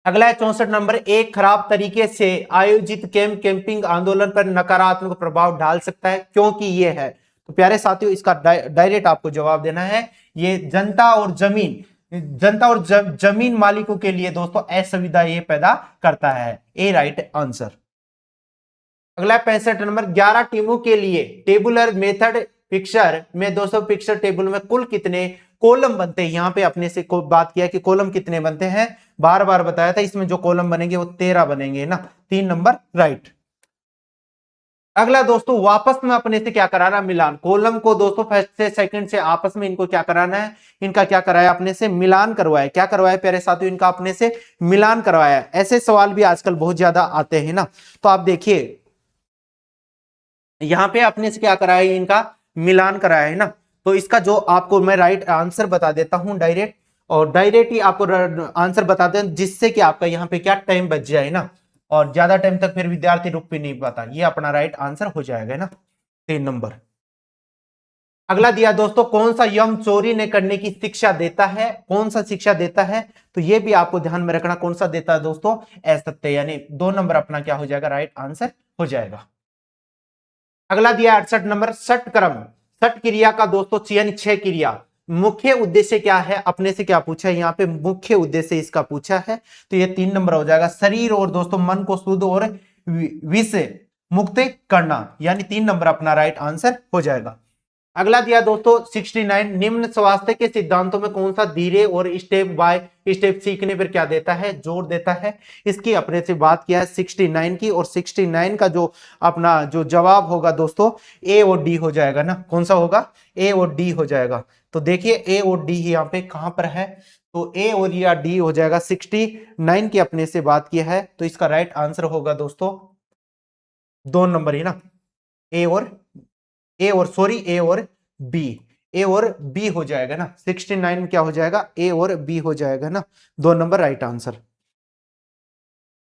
अगला है 64 नंबर, एक खराब तरीके से आयोजित कैंपिंग आंदोलन पर नकारात्मक प्रभाव डाल सकता है, क्योंकि ये है। तो प्यारे साथियों, इसका डायरेक्ट आपको जवाब देना है। ये जनता और जमीन मालिकों के लिए दोस्तों असुविधा ये पैदा करता है। ए राइट आंसर। अगला 65 नंबर, 11 टीमों के लिए टेबुलर मेथड पिक्चर में दोस्तों पिक्चर टेबल में कुल कितने कॉलम बनते हैं। यहां पे अपने से बात किया कि कॉलम कितने बनते हैं, बार बार बताया था। इसमें जो कॉलम बनेंगे वो 13 बनेंगे ना। 3 नंबर राइट। अगला दोस्तों, वापस में अपने से क्या कराना, मिलान। कॉलम को दोस्तों फर्स्ट से सेकंड से आपस में इनको क्या कराना है, इनका क्या कराया, अपने से मिलान करवाया। क्या करवाया प्यारे साथियों, इनका अपने से मिलान करवाया। ऐसे सवाल भी आजकल बहुत ज्यादा आते हैं ना। तो आप देखिए यहां पे अपने से क्या कराया, इनका मिलान कराया है ना। तो इसका जो आपको मैं राइट आंसर बता देता हूं डायरेक्ट, और डायरेक्ट ही आपको आंसर बता दें, जिससे कि आपका यहाँ पे क्या टाइम बच जाए ना, और ज्यादा टाइम तक फिर विद्यार्थी रुक भी नहीं पाता। ये अपना राइट आंसर हो जाएगा ना, 3 नंबर। अगला दिया दोस्तों, कौन सा यम चोरी ने करने की शिक्षा देता है, कौन सा शिक्षा देता है। तो ये भी आपको ध्यान में रखना, कौन सा देता है दोस्तों, असत्य। यानी 2 नंबर अपना क्या हो जाएगा, राइट आंसर हो जाएगा। अगला दिया 68 नंबर, षट कर्म, षट क्रिया का दोस्तों यानी 6 क्रिया, मुख्य उद्देश्य क्या है, अपने से क्या पूछा है यहाँ पे, मुख्य उद्देश्य इसका पूछा है। तो ये 3 नंबर हो जाएगा। शरीर और दोस्तों मन को शुद्ध और विष मुक्त करना, यानी 3 नंबर अपना राइट आंसर हो जाएगा। अगला दिया दोस्तों 69, निम्न स्वास्थ्य के सिद्धांतों में कौन सा धीरे और स्टेप बाय स्टेप सीखने पर क्या देता है, जोर देता है। इसकी अपने से बात किया है 69 की, और 69 का जो अपना जो जवाब होगा दोस्तों ए और डी हो जाएगा ना। कौन सा होगा, ए और डी हो जाएगा। तो देखिए ए और डी यहाँ पे कहां पर है, तो ए और या डी हो जाएगा। 69 की अपने से बात किया है, तो इसका राइट आंसर होगा दोस्तों 2 नंबर ही ना, ए और बी, ए और बी हो जाएगा ना। 69 में क्या हो जाएगा, ए और बी हो जाएगा ना, 2 नंबर राइट आंसर।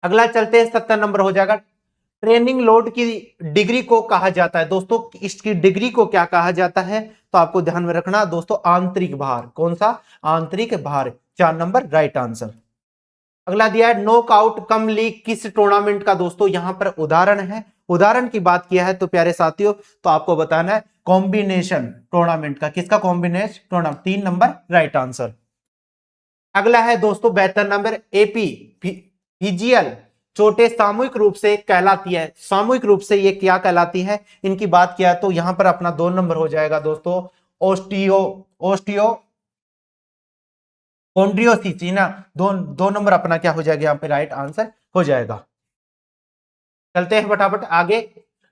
अगला चलते हैं 70 नंबर हो जाएगा, ट्रेनिंग लोड की डिग्री को कहा जाता है दोस्तों, इसकी डिग्री को क्या कहा जाता है। तो आपको ध्यान में रखना दोस्तों, आंतरिक भार। कौन सा, आंतरिक भार। 4 नंबर राइट आंसर। अगला दिया है नॉकआउट कम लीग किस टूर्नामेंट का दोस्तों, यहां पर उदाहरण है। उदाहरण की बात किया है तो प्यारे साथियों, तो आपको बताना है कॉम्बिनेशन टूर्नामेंट का। किसका, combination tournament. 3 number right answer. अगला है दोस्तों 72 नंबर, एपी फिजियल चोटें सामूहिक रूप से कहलाती है। सामूहिक रूप से ये क्या कहलाती है, इनकी बात किया तो यहां पर अपना 2 नंबर हो जाएगा दोस्तों, ओस्टियो कॉन्ड्रियोसिस ना। दो नंबर अपना क्या हो जाएगा, यहाँ पे राइट आंसर हो जाएगा। चलते हैं फटाफट आगे।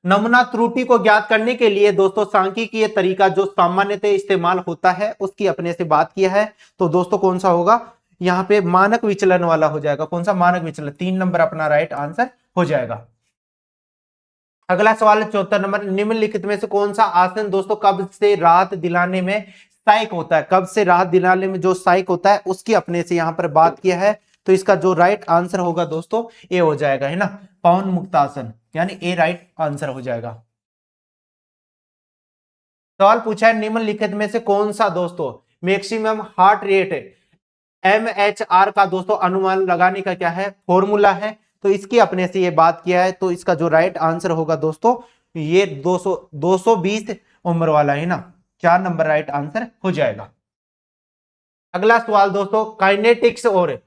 नमूना त्रुटि को ज्ञात करने के लिए दोस्तों सांख्यिकीय तरीका जो सामान्यतः इस्तेमाल होता है उसकी अपने से बात किया है। तो दोस्तों कौन सा होगा, यहाँ पे मानक विचलन वाला हो जाएगा। कौन सा, मानक विचलन। 3 नंबर अपना राइट आंसर हो जाएगा। अगला सवाल है 74 नंबर, निम्नलिखित में से कौन सा आसन दोस्तों कब्ज से राहत दिलाने में सहायक होता है। कब्ज से राहत दिलाने में जो सहायक होता है उसकी अपने से यहाँ पर बात किया है। तो इसका जो राइट आंसर होगा दोस्तों ए हो जाएगा, है ना, पवन मुक्तासन, यानी ए राइट आंसर हो जाएगा। सवाल पूछा है निम्नलिखित में से कौन सा दोस्तों मैक्सिमम हार्ट रेट MHR का दोस्तों अनुमान लगाने का क्या है, फॉर्मूला है। तो इसकी अपने से ये बात किया है। तो इसका जो राइट आंसर होगा दोस्तों ये 220 उम्र वाला है ना। 4 नंबर राइट आंसर हो जाएगा। अगला सवाल दोस्तों काइनेटिक्स और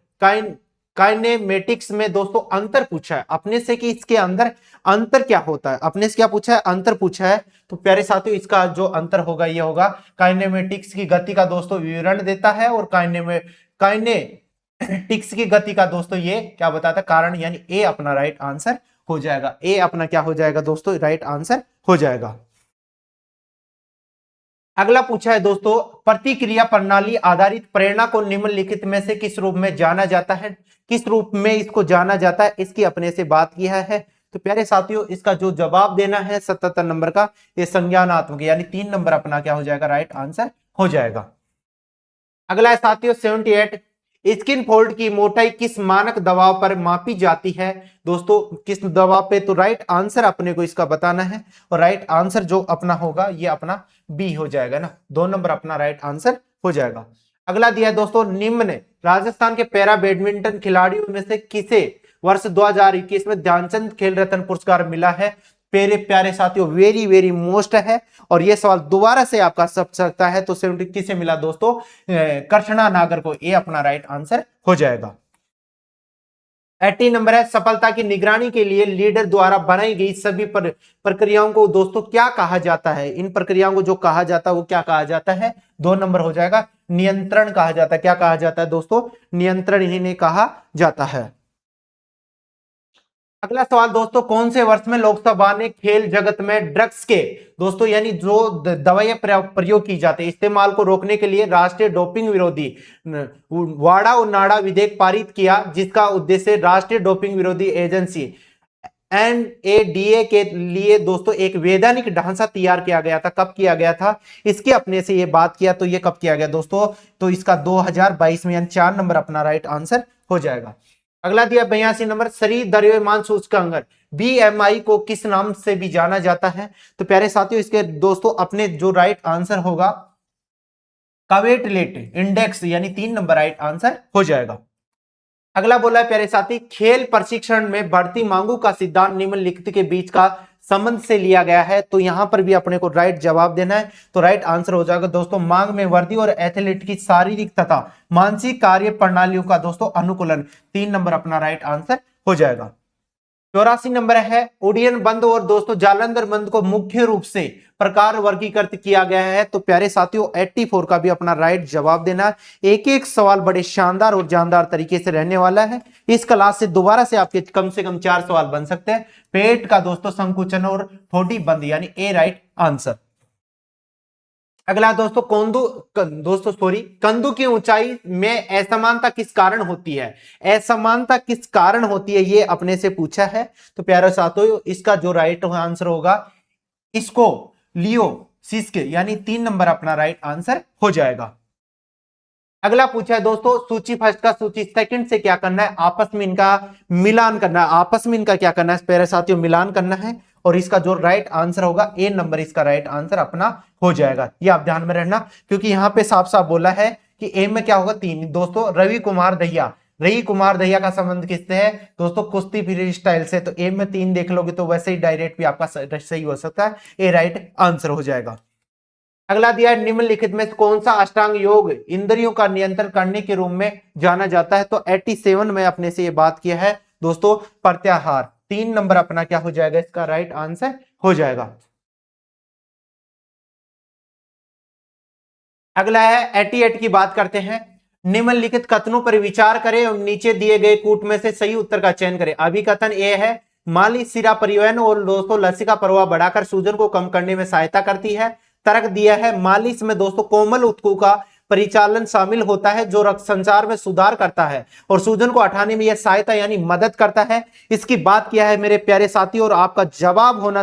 काइनेमेटिक्स में दोस्तों अंतर पूछा है अपने से कि इसके अंदर अंतर क्या होता है। अपने से क्या पूछा है, अंतर पूछा है। तो प्यारे साथियों इसका जो अंतर होगा ये होगा काइनेमेटिक्स की गति का दोस्तों विवरण देता है, और काइनेटिक्स की गति का दोस्तों ये क्या बताता है, कारण। यानी ए अपना राइट आंसर हो जाएगा। ए अपना क्या हो जाएगा दोस्तों, राइट आंसर हो जाएगा। अगला पूछा है दोस्तों प्रतिक्रिया प्रणाली आधारित प्रेरणा को निम्नलिखित में से किस रूप में जाना जाता है, किस रूप में इसको जाना जाता है, इसकी अपने से बात किया है। तो प्यारे साथियों इसका जो जवाब देना है 77 नंबर का, ये संज्ञानात्मक, यानी 3 नंबर अपना क्या हो जाएगा, राइट आंसर हो जाएगा। अगला है साथियों 78, स्किन फोल्ड की मोटाई किस मानक दबाव पर मापी जाती है दोस्तों, किस दबाव पे। तो राइट आंसर अपने को इसका बताना है, और राइट आंसर जो अपना होगा ये अपना बी हो जाएगा ना। 2 नंबर अपना राइट आंसर हो जाएगा। अगला दिया है दोस्तों निम्न राजस्थान के पैरा बैडमिंटन खिलाड़ियों में से किसे वर्ष 2021 में ध्यानचंद खेल रत्न पुरस्कार मिला है? प्यारे प्यारे साथियों, वेरी वेरी मोस्ट है और ये सवाल दोबारा से आपका सब सकता है। तो 70 किसे मिला दोस्तों? कृष्णा नागर को। ये अपना राइट आंसर हो जाएगा। 80 नंबर है, सफलता की निगरानी के लिए लीडर द्वारा बनाई गई सभी प्रक्रियाओं को दोस्तों क्या कहा जाता है? इन प्रक्रियाओं को जो कहा जाता है वो क्या कहा जाता है? 2 नंबर हो जाएगा, नियंत्रण कहा जाता है। क्या कहा जाता है दोस्तों? नियंत्रण इन्हें कहा जाता है। अगला सवाल दोस्तों, कौन से वर्ष में लोकसभा ने खेल जगत में ड्रग्स के दोस्तों यानी जो दवाइयां प्रयोग की जाती है इस्तेमाल को रोकने के लिए राष्ट्रीय डोपिंग विरोधी वाड़ा और नाड़ा विधेयक पारित किया, जिसका उद्देश्य राष्ट्रीय डोपिंग विरोधी एजेंसी NADA के लिए दोस्तों एक वैधानिक ढांचा तैयार किया गया था। कब किया गया था? इसके अपने से ये बात किया तो ये कब किया गया दोस्तों? तो इसका 2022 में, यानी 4 नंबर अपना राइट आंसर हो जाएगा। अगला दिया 82 नंबर, शरीर द्रव्यमान सूचकांक BMI को किस नाम से भी जाना जाता है? तो प्यारे साथियों, इसके दोस्तों अपने जो राइट आंसर होगा कवेटलेट इंडेक्स, यानी 3 नंबर राइट आंसर हो जाएगा। अगला बोला है प्यारे साथी, खेल प्रशिक्षण में बढ़ती मांगों का सिद्धांत निम्नलिखित के बीच का संबंध से लिया गया है। तो यहां पर भी अपने को राइट जवाब देना है। तो राइट आंसर हो जाएगा दोस्तों, मांग में वृद्धि और एथलीट की शारीरिक तथा मानसिक कार्य प्रणालियों का दोस्तों अनुकूलन। 3 नंबर अपना राइट आंसर हो जाएगा। 84 नंबर है, उड्डयन बंद और दोस्तों जालंधर बंद को मुख्य रूप से प्रकार वर्गीकृत किया गया है। तो प्यारे साथियों 84 का भी अपना राइट जवाब देना है। एक एक सवाल बड़े शानदार और जानदार तरीके से रहने वाला है। इस क्लास से दोबारा से आपके कम से कम 4 सवाल बन सकते हैं। पेट का दोस्तों संकुचन और ठोड़ी बंद, यानी ए राइट आंसर। अगला दोस्तों, कंदू की ऊंचाई में असमानता किस कारण होती है? असमानता किस कारण होती है, ये अपने से पूछा है। तो प्यारे साथियों इसका जो राइट आंसर होगा इसको लियो सिस्क, यानी 3 नंबर अपना राइट आंसर हो जाएगा। अगला पूछा है दोस्तों, सूची फर्स्ट का सूची सेकंड से क्या करना है? आपस में इनका मिलान करना है। आपस में इनका क्या करना है प्यारे साथियों? मिलान करना है। और इसका जो राइट आंसर होगा ए नंबर, इसका राइट आंसर अपना हो जाएगा। ये आप ध्यान में रखना, क्योंकि यहां पे साफ साफ बोला है कि ए में क्या होगा? 3 दोस्तों। रवि कुमार दहिया का संबंध किससे है दोस्तों? कुश्ती फ्री स्टाइल से। तो ए में 3 देख लोगे तो वैसे ही डायरेक्ट भी आपका सही हो सकता है। ए राइट आंसर हो जाएगा। अगला दिया है, निम्नलिखित में कौन सा अष्टांग योग इंद्रियों का नियंत्रण करने के रूप में जाना जाता है? तो 87 में अपने से ये बात किया है दोस्तों, प्रत्याहार। 3 नंबर अपना क्या हो जाएगा? इसका राइट आंसर हो जाएगा। अगला है 88 की बात करते हैं। निम्नलिखित कथनों पर विचार करें और नीचे दिए गए कूट में से सही उत्तर का चयन करें। अभिकथन ए है, मालिश सिरा परिवहन और दोस्तों लसिका प्रवाह बढ़ाकर सूजन को कम करने में सहायता करती है। तर्क दिया है, मालिश में दोस्तों कोमल ऊतकों का परिचालन शामिल होता है जो रक्त संचार में सुधार करता है और सूजन को हटाने में यह सहायता यानी मदद करता है। इसकी बात किया है मेरे प्यारे साथी, और आपका जवाब होना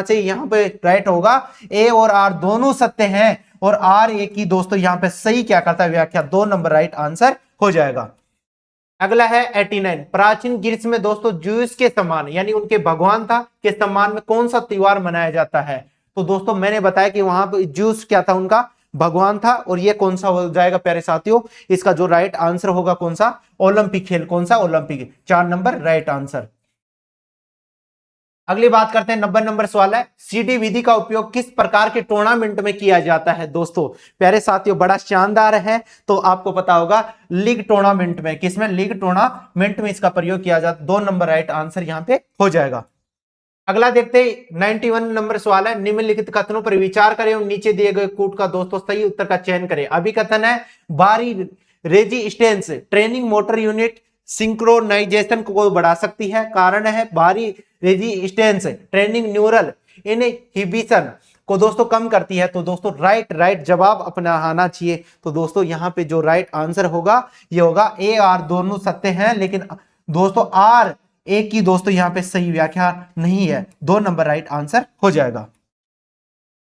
चाहिए, यहां पे राइट होगा ए और आर दोनों सत्य हैं और आर ए की दोस्तों यहां पे सही क्या करता है? व्याख्या। 2 नंबर राइट आंसर हो जाएगा। अगला है 89, प्राचीन ग्रीस में दोस्तों ज्यूस के सम्मान यानी उनके भगवान था के सम्मान में कौन सा त्योहार मनाया जाता है? तो दोस्तों मैंने बताया कि वहां पे ज्यूस क्या था? उनका भगवान था। और ये कौन सा हो जाएगा प्यारे साथियों? इसका जो राइट आंसर होगा कौन सा? ओलंपिक खेल। कौन सा? ओलंपिक। 4 number right answer. अगली बात करते हैं, 90 नंबर सवाल है, सीडी विधि का उपयोग किस प्रकार के टूर्नामेंट में किया जाता है? दोस्तों प्यारे साथियों बड़ा शानदार है। तो आपको पता होगा लीग टूर्नामेंट में। किसमें? लीग टूर्नामेंट में इसका प्रयोग किया जाता है। 2 नंबर राइट आंसर यहां पे हो जाएगा। अगला देखते हैं 91 नंबर सवाल है, निम्नलिखित कथनों पर विचार करें और नीचे दिए गए कूट का दोस्तों सही उत्तर का चयन करें। अभिकथन है, बारी resistance training motor unit synchronisation को बढ़ा सकती है। कारण है, बारी रेजिस्टेंस ट्रेनिंग न्यूरल इनहिबिशन को दोस्तों कम करती है। तो दोस्तों राइट जवाब अपना आना चाहिए। तो दोस्तों यहां पे जो राइट आंसर होगा ये होगा ए आर दोनों सत्य हैं, लेकिन दोस्तों आर एक की दोस्तों यहां पे सही व्याख्या नहीं है। 2 नंबर राइट आंसर हो जाएगा।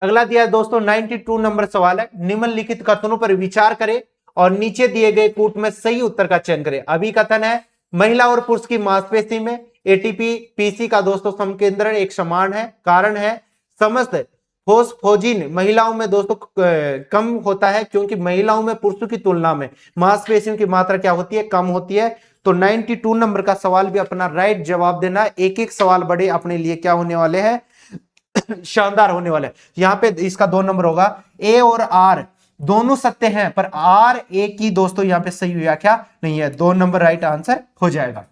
अगला दिया दोस्तों 92 नंबर सवाल है, निम्नलिखित कथनों पर विचार करें और नीचे दिए गए कूट में सही उत्तर का चयन करें। अभिकथन है, महिला और पुरुष की मांसपेशी में एटीपी पीसी का दोस्तों समकेंद्रण एक समान है। कारण है, समस्त फोस्फोजिन महिलाओं में दोस्तों कम होता है, क्योंकि महिलाओं में पुरुषों की तुलना में मांसपेशियों की मात्रा क्या होती है, कम होती है। तो 92 नंबर का सवाल भी अपना राइट जवाब देना। एक एक सवाल बड़े अपने लिए क्या होने वाले हैं, शानदार होने वाले हैं। यहाँ पे इसका 2 नंबर होगा। ए और आर दोनों सत्य हैं, पर आर ए की दोस्तों यहाँ पे सही व्याख्या नहीं है। 2 नंबर राइट आंसर हो जाएगा।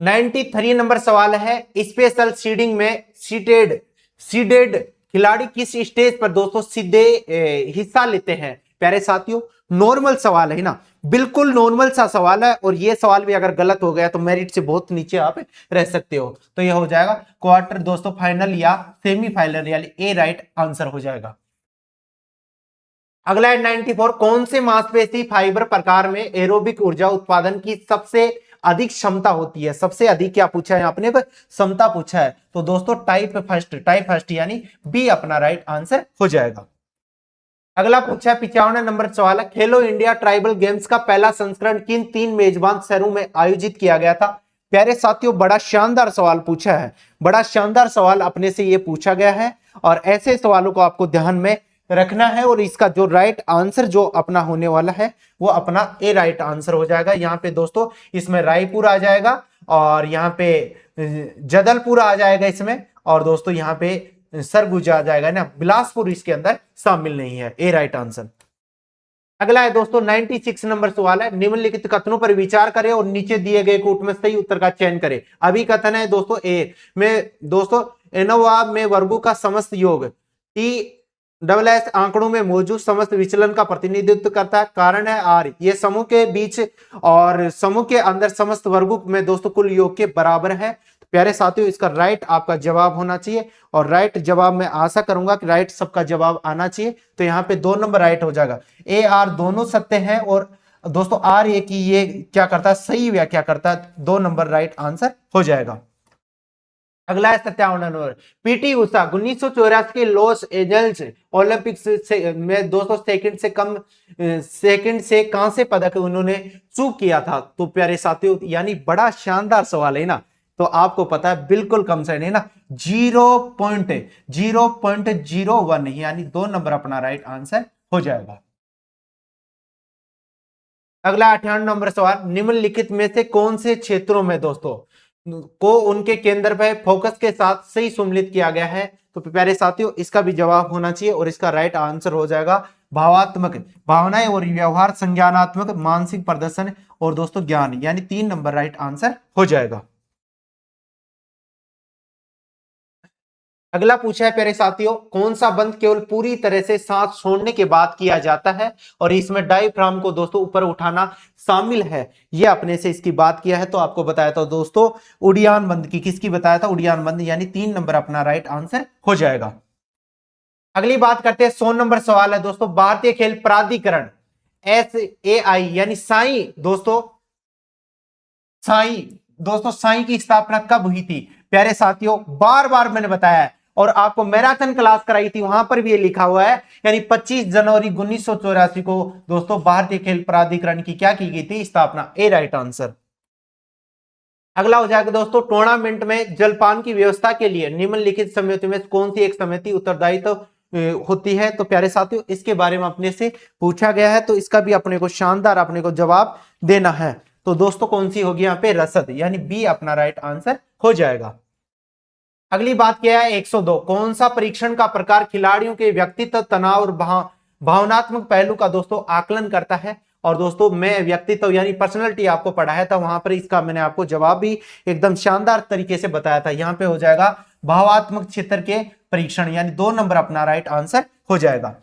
93 नंबर सवाल है, स्पेशल सीडिंग में सीडेड खिलाड़ी किस स्टेज पर दोस्तों सीधे हिस्सा लेते हैं। प्यारे साथियों, नॉर्मल सवाल है ना, बिल्कुल नॉर्मल सा सवाल है, और ये सवाल भी अगर गलत हो गया तो मेरिट से बहुत नीचे आप रह सकते हो। तो यह हो जाएगा क्वार्टर दोस्तों फाइनल या सेमीफाइनल, यानी ए राइट आंसर हो जाएगा। अगला है 94, कौन से मांसपेशी फाइबर प्रकार में एरोबिक ऊर्जा उत्पादन की सबसे अधिक क्षमता होती है। सबसे अधिक क्या पूछा है आपने, क्षमता पूछा है। तो दोस्तों टाइप फर्स्ट यानी बी अपना राइट आंसर हो जाएगा। अगला पूछा है 95 नंबर सवाल है, खेलो इंडिया ट्राइबल गेम्स का पहला संस्करण किन 3 मेजबान शहरों में आयोजित किया गया था। प्यारे साथियों, बड़ा शानदार सवाल पूछा है, बड़ा शानदार सवाल अपने से ये पूछा गया है, और ऐसे सवालों को आपको ध्यान में रखना है। और इसका जो राइट आंसर जो अपना होने वाला है वो अपना ए राइट आंसर हो जाएगा। यहाँ पे दोस्तों इसमें रायपुर आ जाएगा, और यहाँ पे जदलपुर आ जाएगा इसमें, और दोस्तों यहाँ पे सरगुजा आ जाएगा ना, बिलासपुर इसके अंदर शामिल नहीं है। ए राइट आंसर। अगला है दोस्तों 96 नंबर सवाल है, निम्नलिखित कथनों पर विचार करें और नीचे दिए गए कूट में सही उत्तर का चयन करें। अभी कथन है दोस्तों ए में दोस्तों एनोवा में वर्गों का समस्त योग टी डबल एस आंकड़ों में मौजूद समस्त विचलन का प्रतिनिधित्व करता है। कारण है आर, ये समूह के बीच और समूह के अंदर समस्त वर्गों में दोस्तों कुल योग के बराबर है। तो प्यारे साथियों, इसका राइट आपका जवाब होना चाहिए, और राइट जवाब मैं आशा करूंगा कि राइट सबका जवाब आना चाहिए। तो यहाँ पे 2 नंबर राइट हो जाएगा। ए आर दोनों सत्य हैं, और दोस्तों आर ए की ये क्या करता है, सही व्याख्या करता है। 2 नंबर राइट आंसर हो जाएगा। अगला है 57 नंबर, पीटी उषा 1984 के लॉस एंजल्स ओलंपिक्स में दोस्तों सेकंड से कांस्य पदक उन्होंने चूक किया था। तो प्यारे साथियों, यानी बड़ा शानदार सवाल है ना, तो आपको पता है बिल्कुल कम से नहीं ना, 0.01 यानी 2 नंबर अपना राइट आंसर हो जाएगा। अगला 98 नंबर सवाल, निम्नलिखित में से कौन से क्षेत्रों में दोस्तों को उनके केंद्र पे फोकस के साथ सही सम्मिलित किया गया है। तो प्यारे साथियों, इसका भी जवाब होना चाहिए, और इसका राइट आंसर हो जाएगा भावात्मक, भावनाएं और व्यवहार, संज्ञानात्मक, मानसिक प्रदर्शन, और दोस्तों ज्ञान, यानी 3 नंबर राइट आंसर हो जाएगा। अगला पूछा है प्यारे साथियों, कौन सा बंद केवल पूरी तरह से सांस छोड़ने के बाद किया जाता है, और इसमें डायफ्राम को दोस्तों ऊपर उठाना शामिल है। ये अपने से इसकी बात किया है, तो आपको बताया था दोस्तों उड़ियान बंद की, किसकी बताया था, उड़ियान बंद, यानी 3 नंबर अपना राइट आंसर हो जाएगा। अगली बात करते हैं 100 नंबर सवाल है दोस्तों, भारतीय खेल प्राधिकरण SAI यानी साई साई की स्थापना कब हुई थी। प्यारे साथियों, बार बार मैंने बताया है, और आपको मैराथन क्लास कराई थी, वहां पर भी ये लिखा हुआ है, यानी 25 जनवरी 1984 को दोस्तों भारतीय खेल प्राधिकरण की क्या की गई थी, स्थापना। ए राइट आंसर। अगला हो जाएगा दोस्तों, टूर्नामेंट में जलपान की व्यवस्था के लिए निम्नलिखित समिति में कौन सी एक समिति उत्तरदायित्व होती है। तो प्यारे साथियों, इसके बारे में अपने से पूछा गया है, तो इसका भी अपने को शानदार अपने को जवाब देना है। तो दोस्तों कौन सी होगी यहाँ पे, रसद, यानी बी अपना राइट आंसर हो जाएगा। अगली बात क्या है 102, कौन सा परीक्षण का प्रकार खिलाड़ियों के व्यक्तित्व, तनाव और भावनात्मक पहलू का दोस्तों आकलन करता है। और दोस्तों मैं व्यक्तित्व यानी पर्सनैलिटी आपको पढ़ाया था, वहां पर इसका मैंने आपको जवाब भी एकदम शानदार तरीके से बताया था। यहाँ पे हो जाएगा भावात्मक क्षेत्र के परीक्षण, यानी 2 नंबर अपना राइट आंसर हो जाएगा।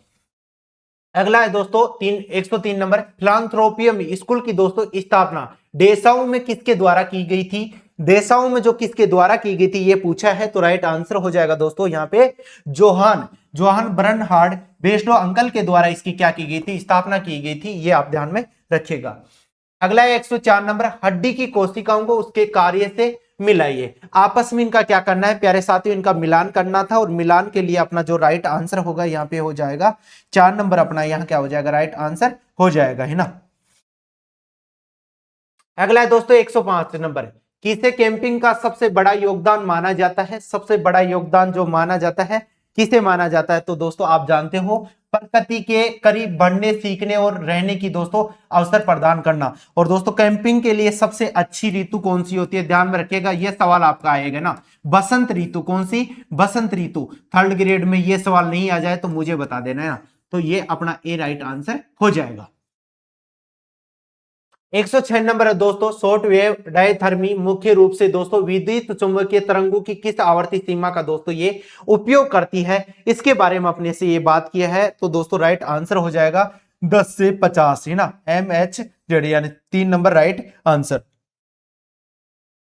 अगला है दोस्तों 103 नंबर, फिलांथ्रोपियम स्कूल की दोस्तों स्थापना डेसाऊ में किसके द्वारा की गई थी। देसाऊ में जो किसके द्वारा की गई थी ये पूछा है, तो राइट आंसर हो जाएगा दोस्तों यहाँ पे जोहान बर्नहार्ड बेस्डो अंकल के द्वारा इसकी क्या की गई थी, स्थापना की गई थी। ये आप ध्यान में रखिएगा। अगला है 104 नंबर, हड्डी की कोशिकाओं को उसके कार्य से मिलाइए। आपस में इनका क्या करना है प्यारे साथियों, इनका मिलान करना था, और मिलान के लिए अपना जो राइट आंसर होगा यहाँ पे हो जाएगा 4 नंबर अपना यहाँ क्या हो जाएगा, राइट आंसर हो जाएगा, है ना। अगला है दोस्तों 105 नंबर, किसे कैंपिंग का सबसे बड़ा योगदान माना जाता है? सबसे बड़ा योगदान जो माना जाता है किसे माना जाता है? तो दोस्तों आप जानते हो, प्रकृति के करीब बढ़ने, सीखने और रहने की दोस्तों अवसर प्रदान करना। और दोस्तों कैंपिंग के लिए सबसे अच्छी ऋतु कौन सी होती है? ध्यान में रखिएगा, यह सवाल आपका आएगा ना, बसंत ऋतु। कौन सी? बसंत ऋतु। थर्ड ग्रेड में यह सवाल नहीं आ जाए तो मुझे बता देना है ना। तो ये अपना ए राइट आंसर हो जाएगा। 106 नंबर है दोस्तों, शॉर्ट वेव डायथर्मी मुख्य रूप से दोस्तों विद्युत चुंबकीय तरंगों की किस आवर्ती सीमा का दोस्तों ये उपयोग करती है? इसके बारे में अपने से ये बात किया है। तो दोस्तों राइट आंसर हो जाएगा 10 से 50 है ना, MHz, यानी 3 नंबर राइट आंसर।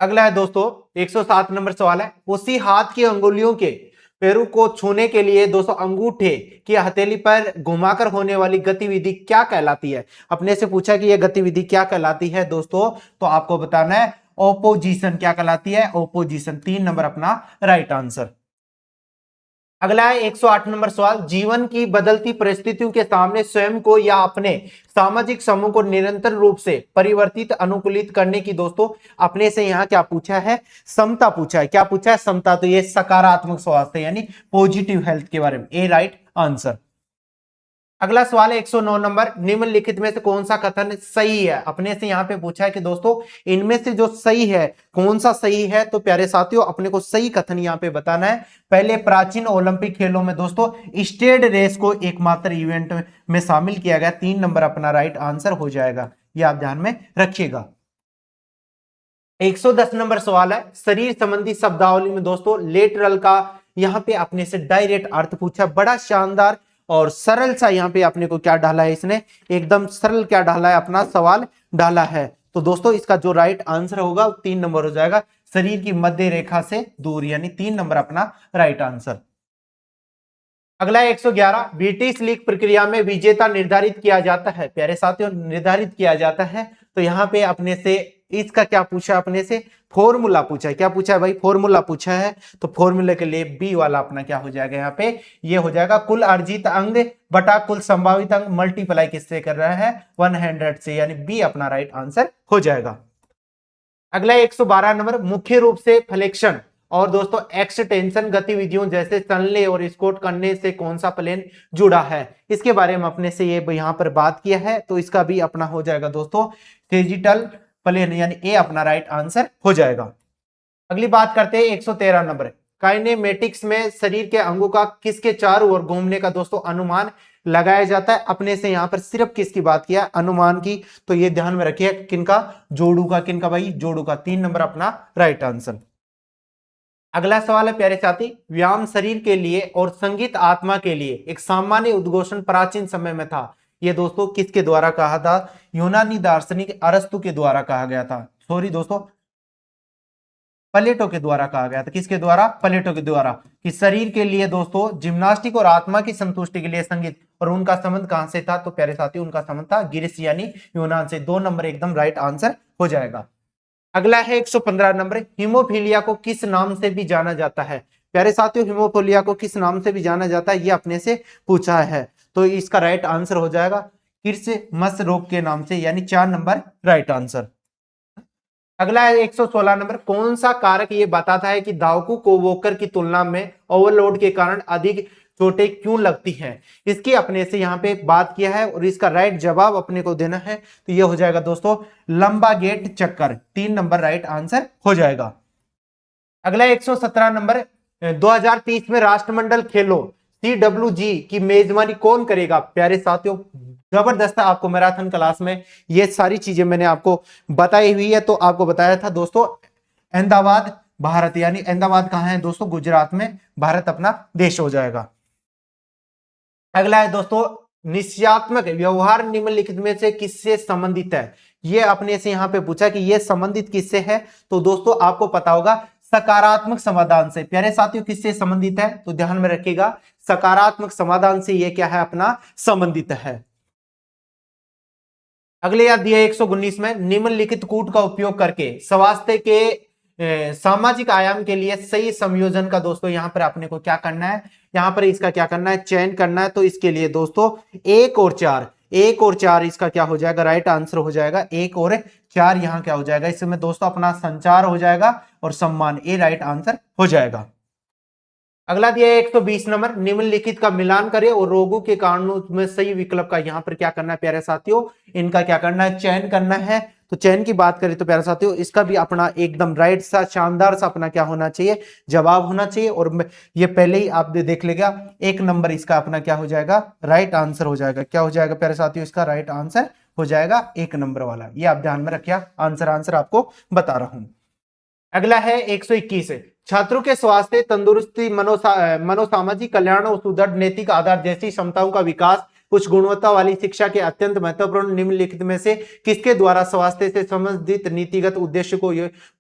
अगला है दोस्तों 107 नंबर सवाल है, उसी हाथ की अंगुलियों के पैरों को छूने के लिए दोस्तों अंगूठे की हथेली पर घुमाकर होने वाली गतिविधि क्या कहलाती है? अपने से पूछा कि यह गतिविधि क्या कहलाती है दोस्तों, तो आपको बताना है ओपोजिशन। क्या कहलाती है? ओपोजिशन। 3 नंबर अपना राइट आंसर। अगला है 108 नंबर सवाल, जीवन की बदलती परिस्थितियों के सामने स्वयं को या अपने सामाजिक समूह को निरंतर रूप से परिवर्तित अनुकूलित करने की दोस्तों अपने से यहां क्या पूछा है? समता पूछा है। क्या पूछा है? समता। तो ये सकारात्मक स्वास्थ्य यानी पॉजिटिव हेल्थ के बारे में, ए राइट आंसर। अगला सवाल है 109 नंबर, निम्नलिखित में से कौन सा कथन सही है? अपने से यहां पे पूछा है कि दोस्तों इनमें से जो सही है कौन सा सही है? तो प्यारे साथियों अपने को सही कथन यहां पे बताना है। पहले प्राचीन ओलंपिक खेलों में दोस्तों स्टेड रेस को एकमात्र इवेंट में शामिल किया गया। 3 नंबर अपना राइट आंसर हो जाएगा, ये आप ध्यान में रखिएगा। 110 नंबर सवाल है, शरीर संबंधी शब्दावली में दोस्तों लेटरल का यहां पे अपने से डायरेक्ट अर्थ पूछा। बड़ा शानदार और सरल सा यहां पे अपने को क्या डाला है, इसने एकदम सरल क्या डाला है, अपना सवाल डाला है। तो दोस्तों इसका जो राइट आंसर होगा 3 नंबर हो जाएगा, शरीर की मध्य रेखा से दूर, यानी 3 नंबर अपना राइट आंसर। अगला 111, ब्रिटिश लीग प्रक्रिया में विजेता निर्धारित किया जाता है। प्यारे साथियों निर्धारित किया जाता है, तो यहाँ पे अपने से इसका क्या पूछा? अपने से फॉर्मूला पूछा है। क्या पूछा है भाई? फॉर्मूला पूछा है। तो फॉर्मूले के लिए बी वाला अपना क्या हो जाएगा? यहाँ पे ये हो जाएगा कुल अर्जित अंग बटा कुल संभावित अंग मल्टीप्लाई किससे कर रहा है? 100 से, यानी बी अपना राइट आंसर हो जाएगा। अगला 112 नंबर, मुख्य रूप से फ्लेक्शन और दोस्तों एक्सटेंशन गतिविधियों जैसे तलने और स्क्वाट करने से कौन सा प्लेन जुड़ा है? इसके बारे में अपने से ये यहां पर बात किया है। तो इसका भी अपना हो जाएगा दोस्तों सेजिटल प्लेन, यानी ए अपना राइट आंसर हो जाएगा। अगली बात करते हैं 113 नंबर, काइनेमेटिक्स में शरीर के अंगों का किसके चारों ओर घूमने का दोस्तों अनुमान लगाया जाता है? अपने से यहां पर सिर्फ किसकी बात किया? अनुमान की। तो ये ध्यान में रखिए, किनका? जोड़ू का। किनका भाई? जोड़ू का। 3 नंबर अपना राइट आंसर। अगला सवाल है प्यारे साथी, व्यायाम शरीर के लिए और संगीत आत्मा के लिए एक सामान्य उद्घोषण प्राचीन समय में था। ये दोस्तों किसके द्वारा कहा था? यूनानी दार्शनिक अरस्तु के द्वारा कहा गया था। सॉरी दोस्तों, प्लेटो के द्वारा कहा गया था। किसके द्वारा? प्लेटो के द्वारा। कि शरीर के लिए दोस्तों जिम्नास्टिक और आत्मा की संतुष्टि के लिए संगीत, और उनका संबंध कहां से था? तो प्यारे साथी उनका संबंध था ग्रीस यानी यूनान से। 2 नंबर एकदम राइट आंसर हो जाएगा। अगला है 115 नंबर, हीमोफीलिया को किस नाम से भी जाना जाता है? प्यारे साथियों हीमोफीलिया को किस नाम से भी जाना जाता है, ये अपने से पूछा है। तो इसका राइट आंसर हो जाएगा किर्शमस रोग के नाम से, यानी 4 नंबर राइट आंसर। अगला है 116 नंबर, कौन सा कारक ये बताता है कि धावकों को वॉकर की तुलना में ओवरलोड के कारण अधिक चोटें क्यों लगती हैं? इसकी अपने से यहाँ पे बात किया है और इसका राइट जवाब अपने को देना है। तो ये हो जाएगा दोस्तों लंबा गेट चक्कर। 3 नंबर राइट आंसर हो जाएगा। अगला 117 नंबर, 2030 में राष्ट्रमंडल खेलों CWG की मेजबानी कौन करेगा? प्यारे साथियों जबरदस्त आपको मैराथन क्लास में ये सारी चीजें मैंने आपको बताई हुई है। तो आपको बताया था दोस्तों अहमदाबाद भारत, यानी अहमदाबाद कहां है दोस्तों? गुजरात में। भारत अपना देश हो जाएगा। अगला है दोस्तों निश्चयात्मक व्यवहार निम्नलिखित में से किससे संबंधित है? ये अपने से यहां पे पूछा कि ये संबंधित किससे है? तो दोस्तों आपको पता होगा सकारात्मक समाधान से। प्यारे साथियों किससे संबंधित है? तो ध्यान में रखिएगा सकारात्मक समाधान से ये क्या है? अपना संबंधित है। अगले याद दिया 119 में, निम्नलिखित कूट का उपयोग करके स्वास्थ्य के सामाजिक आयाम के लिए सही संयोजन का दोस्तों यहां पर आपने को क्या करना है? यहां पर इसका क्या करना है? चयन करना है। तो इसके लिए दोस्तों 1 और 4, 1 और 4 इसका क्या हो जाएगा, राइट आंसर हो जाएगा। 1 और 4 यहाँ क्या हो जाएगा, इसमें दोस्तों अपना संचार हो जाएगा और सम्मान, ये राइट आंसर हो जाएगा। अगला दिया है 120 नंबर, निम्नलिखित का मिलान करें और रोगों के कारणों में सही विकल्प का यहाँ पर क्या करना है प्यारे साथियों, इनका क्या करना है, चयन करना है। तो चयन की बात करें तो प्यारे साथियों इसका भी अपना एकदम राइट सा शानदार सा अपना क्या होना चाहिए, जवाब होना चाहिए। और ये पहले ही आप देख लेगा, 1 नंबर इसका अपना क्या हो जाएगा, राइट आंसर हो जाएगा। क्या हो जाएगा प्यारे साथियों, इसका राइट आंसर हो जाएगा 1 नंबर वाला। ये आप ध्यान में रखिए, आंसर आपको बता रहा हूं। अगला है 121, छात्रों के स्वास्थ्य, तंदुरुस्ती, मनोसामाजिक कल्याण और सुदृढ़ नैतिक आधार जैसी क्षमताओं का विकास उच्च गुणवत्ता वाली शिक्षा के अत्यंत महत्वपूर्ण निम्नलिखित में से किसके द्वारा स्वास्थ्य से संबंधित नीतिगत उद्देश्य को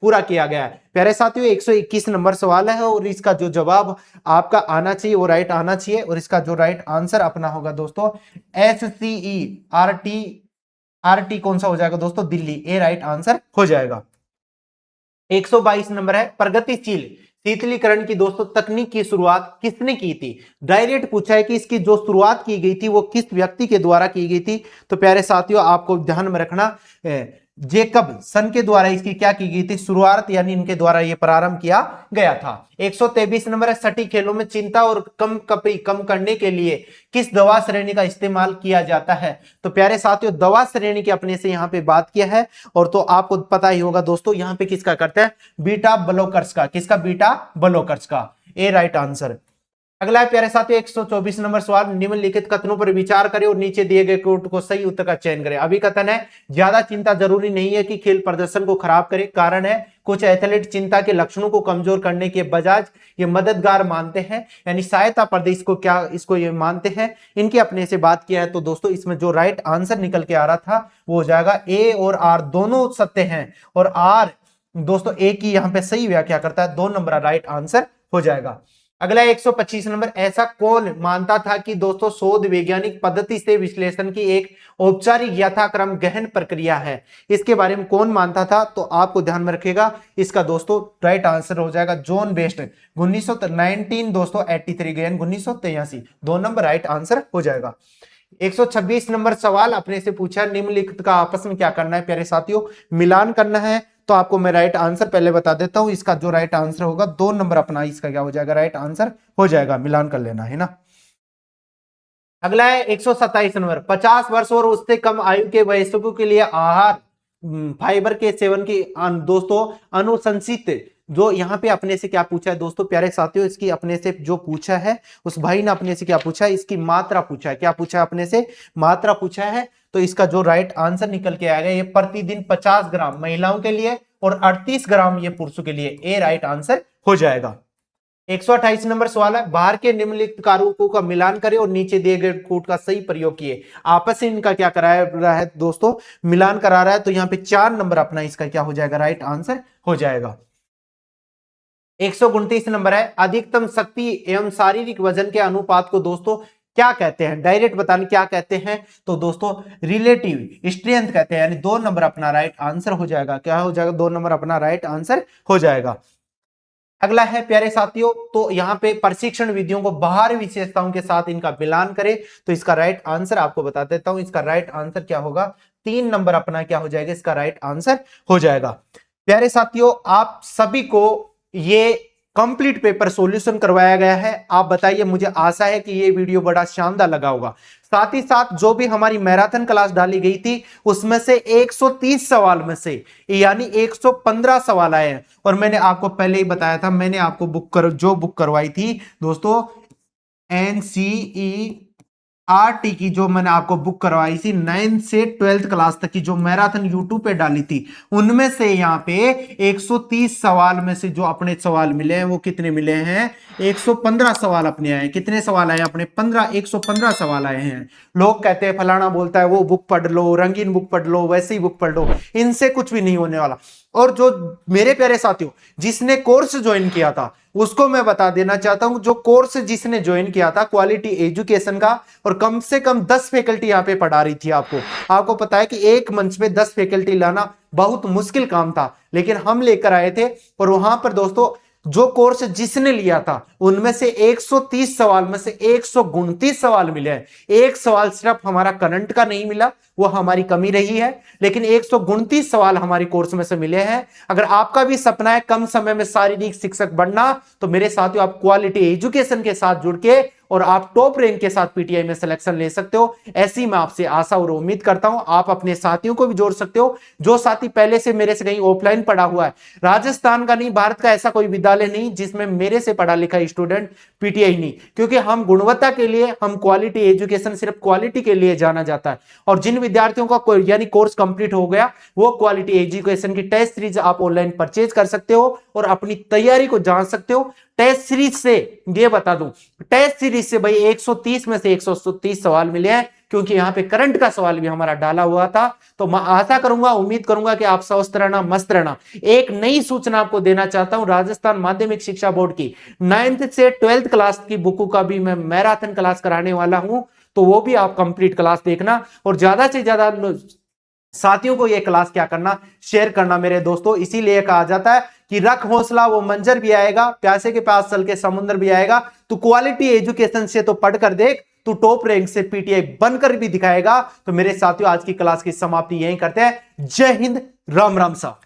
पूरा किया गया है। प्यारे साथियों 121 नंबर सवाल है और इसका जो जवाब आपका आना चाहिए वो राइट आना चाहिए। और इसका जो राइट आंसर अपना होगा दोस्तों SCERT कौन सा हो जाएगा दोस्तों, दिल्ली, ए राइट आंसर हो जाएगा। 122 नंबर है, प्रगतिशील शीतलीकरण की दोस्तों तकनीक की शुरुआत किसने की थी। डायरेक्ट पूछा है कि इसकी जो शुरुआत की गई थी वो किस व्यक्ति के द्वारा की गई थी। तो प्यारे साथियों आपको ध्यान में रखना, जेकब सन के द्वारा इसकी क्या की गई थी, शुरुआत, यानी इनके द्वारा यह प्रारंभ किया गया था। 123 नंबर है, सटीक खेलों में चिंता और कम करने के लिए किस दवा श्रेणी का इस्तेमाल किया जाता है। तो प्यारे साथियों दवा श्रेणी की अपने से यहाँ पे बात किया है, और तो आपको पता ही होगा दोस्तों यहाँ पे किसका करते हैं, बीटा ब्लॉकर्स का। किसका, बीटा ब्लॉकर्स का, ए राइट आंसर। अगला है प्यारे साथियों 124 नंबर सवाल, निम्नलिखित कथनों पर विचार करें और नीचे दिए गए कोट को सही उत्तर का चयन करें। अभी कथन है, ज्यादा चिंता जरूरी नहीं है कि खेल प्रदर्शन को खराब करे। कारण है, कुछ एथलीट चिंता के लक्षणों को कमजोर करने के बजाय ये मददगार मानते हैं, यानी सहायता प्रदेश को क्या इसको ये मानते हैं। इनकी अपने से बात किया है तो दोस्तों इसमें जो राइट आंसर निकल के आ रहा था वो हो जाएगा ए और आर दोनों सत्य हैं, और आर दोस्तों ए की यहाँ पे सही व्याख्या करता है, 2 नंबर राइट आंसर हो जाएगा। अगला 125 नंबर, ऐसा कौन मानता था कि दोस्तों शोध वैज्ञानिक पद्धति से विश्लेषण की एक औपचारिक यथाक्रम गहन प्रक्रिया है। इसके बारे में कौन मानता था, तो आपको ध्यान में रखेगा इसका दोस्तों राइट आंसर हो जाएगा जॉन बेस्ट, 1919 दोस्तों 83 गहन 1983, 2 नंबर राइट आंसर हो जाएगा। 126 नंबर सवाल अपने से पूछा, निम्नलिखित का आपस में क्या करना है प्यारे साथियों, मिलान करना है। तो आपको मैं राइट आंसर पहले बता देता हूं, इसका जो राइट आंसर होगा 2 नंबर अपना इसका क्या हो जाएगा, राइट आंसर हो जाएगा, मिलान कर लेना है ना। अगला है 127 नंबर, 50 वर्ष और उससे कम आयु के वयस्कों के लिए आहार फाइबर के सेवन की दोस्तों अनुशंसित, जो यहाँ पे अपने से क्या पूछा है दोस्तों प्यारे साथियों, इसकी अपने से जो पूछा है उस भाई ने अपने से क्या पूछा है, इसकी मात्रा पूछा है। क्या पूछा है, अपने से मात्रा पूछा है। तो इसका जो राइट आंसर निकल के आएगा, ये प्रतिदिन 50 ग्राम महिलाओं के लिए और 38 ग्राम ये पुरुषों के लिए, ए राइट आंसर हो जाएगा। 128 नंबर सवाल है, बाहर के निम्नलिखित कारकों का मिलान करें और नीचे दिए गए कोड का सही प्रयोग किए। आपस में इनका क्या करा रहा है दोस्तों, मिलान करा रहा है। तो यहाँ पे 4 नंबर अपना इसका क्या हो जाएगा, राइट आंसर हो जाएगा। 129 नंबर है, अधिकतम शक्ति एवं शारीरिक वजन के अनुपात को दोस्तों क्या कहते हैं, डायरेक्ट बताने क्या कहते हैं। तो दोस्तों रिलेटिव स्ट्रेंथ कहते हैं, यानी 2 नंबर अपना राइट आंसर हो जाएगा। क्या हो जाएगा, 2 नंबर अपना राइट आंसर हो जाएगा। अगला है प्यारे साथियों, तो यहाँ पे प्रशिक्षण विधियों को बाहरी विशेषताओं के साथ इनका मिलान करें। तो इसका राइट आंसर आपको बता देता हूं, इसका राइट आंसर क्या होगा, 3 नंबर अपना क्या हो जाएगा, इसका राइट आंसर हो जाएगा। प्यारे साथियों आप सभी को ये कंप्लीट पेपर सॉल्यूशन करवाया गया है। आप बताइए, मुझे आशा है कि ये वीडियो बड़ा शानदार लगा होगा। साथ ही साथ जो भी हमारी मैराथन क्लास डाली गई थी उसमें से 130 सवाल में से यानी 115 सवाल आए हैं। और मैंने आपको पहले ही बताया था, मैंने आपको बुक करवाई थी दोस्तों, NCERT की जो मैंने आपको बुक करवाई थी 9th से 12th क्लास तक की, जो मैराथन यूट्यूब पे डाली थी, उनमें से यहाँ पे 130 सवाल में से जो अपने सवाल मिले हैं वो कितने मिले हैं, 115 सवाल अपने आए। कितने सवाल आए अपने, 115 सवाल आए हैं। लोग कहते हैं फलाना बोलता है वो बुक पढ़ लो, रंगीन बुक पढ़ लो, वैसे ही बुक पढ़ लो, इनसे कुछ भी नहीं होने वाला। और जो मेरे प्यारे साथियों जिसने कोर्स ज्वाइन किया था उसको मैं बता देना चाहता हूं, जो कोर्स जिसने ज्वाइन किया था क्वालिटी एजुकेशन का, और कम से कम 10 फैकल्टी यहां पे पढ़ा रही थी। आपको पता है कि एक मंच पे 10 फैकल्टी लाना बहुत मुश्किल काम था, लेकिन हम लेकर आए थे। और वहां पर दोस्तों जो कोर्स जिसने लिया था उनमें से 130 सवाल में से 129 सवाल मिले हैं। एक सवाल सिर्फ हमारा करंट का नहीं मिला, वो हमारी कमी रही है, लेकिन 129 सवाल हमारी कोर्स में से मिले हैं। अगर आपका भी सपना है कम समय में शारीरिक शिक्षक बनना, तो मेरे साथियों आप क्वालिटी एजुकेशन के साथ जुड़ के और आप टॉप रैंक के साथ पीटीआई में सिलेक्शन ले सकते हो। ऐसी मैं आपसे आशा और उम्मीद करता हूं। आप अपने साथियों को भी जोड़ सकते हो। जो साथी पहले से मेरे से कहीं ऑफलाइन पढ़ा हुआ है, राजस्थान का नहीं, भारत का ऐसा कोई विद्यालय नहीं जिसमें मेरे से पढ़ा लिखा स्टूडेंट पीटीआई नहीं, क्योंकि हम गुणवत्ता के लिए, हम क्वालिटी एजुकेशन सिर्फ क्वालिटी के लिए जाना जाता है। और जिन विद्यार्थियों का यानी कोर्स कंप्लीट हो गया, वो क्वालिटी एजुकेशन की टेस्ट सीरीज आप ऑनलाइन परचेज कर सकते हो और अपनी तैयारी को जान सकते हो। टेस्ट सीरीज से ये बता दूं, टेस्ट सीरीज से भाई 130 में से 130 सवाल मिले हैं, क्योंकि यहां पे करंट का सवाल भी हमारा डाला हुआ था। तो मैं आशा करूंगा, उम्मीद करूंगा कि आप स्वस्थ रहना, मस्त रहना। एक नई सूचना आपको देना चाहता हूं, राजस्थान माध्यमिक शिक्षा बोर्ड की 9th से 12th क्लास की बुक का भी मैं मैराथन क्लास कराने वाला हूं, तो वो भी आप कंप्लीट क्लास देखना और ज्यादा से ज्यादा साथियों को यह क्लास क्या करना, शेयर करना मेरे दोस्तों। इसीलिए कहा जाता है कि रख हौसला वो मंजर भी आएगा, प्यासे के पास चल के समुद्र भी आएगा। तू क्वालिटी एजुकेशन से तो पढ़कर देख, तू टॉप रैंक से पीटीआई बनकर भी दिखाएगा। तो मेरे साथियों आज की क्लास की समाप्ति यहीं करते हैं। जय हिंद, राम राम साहब।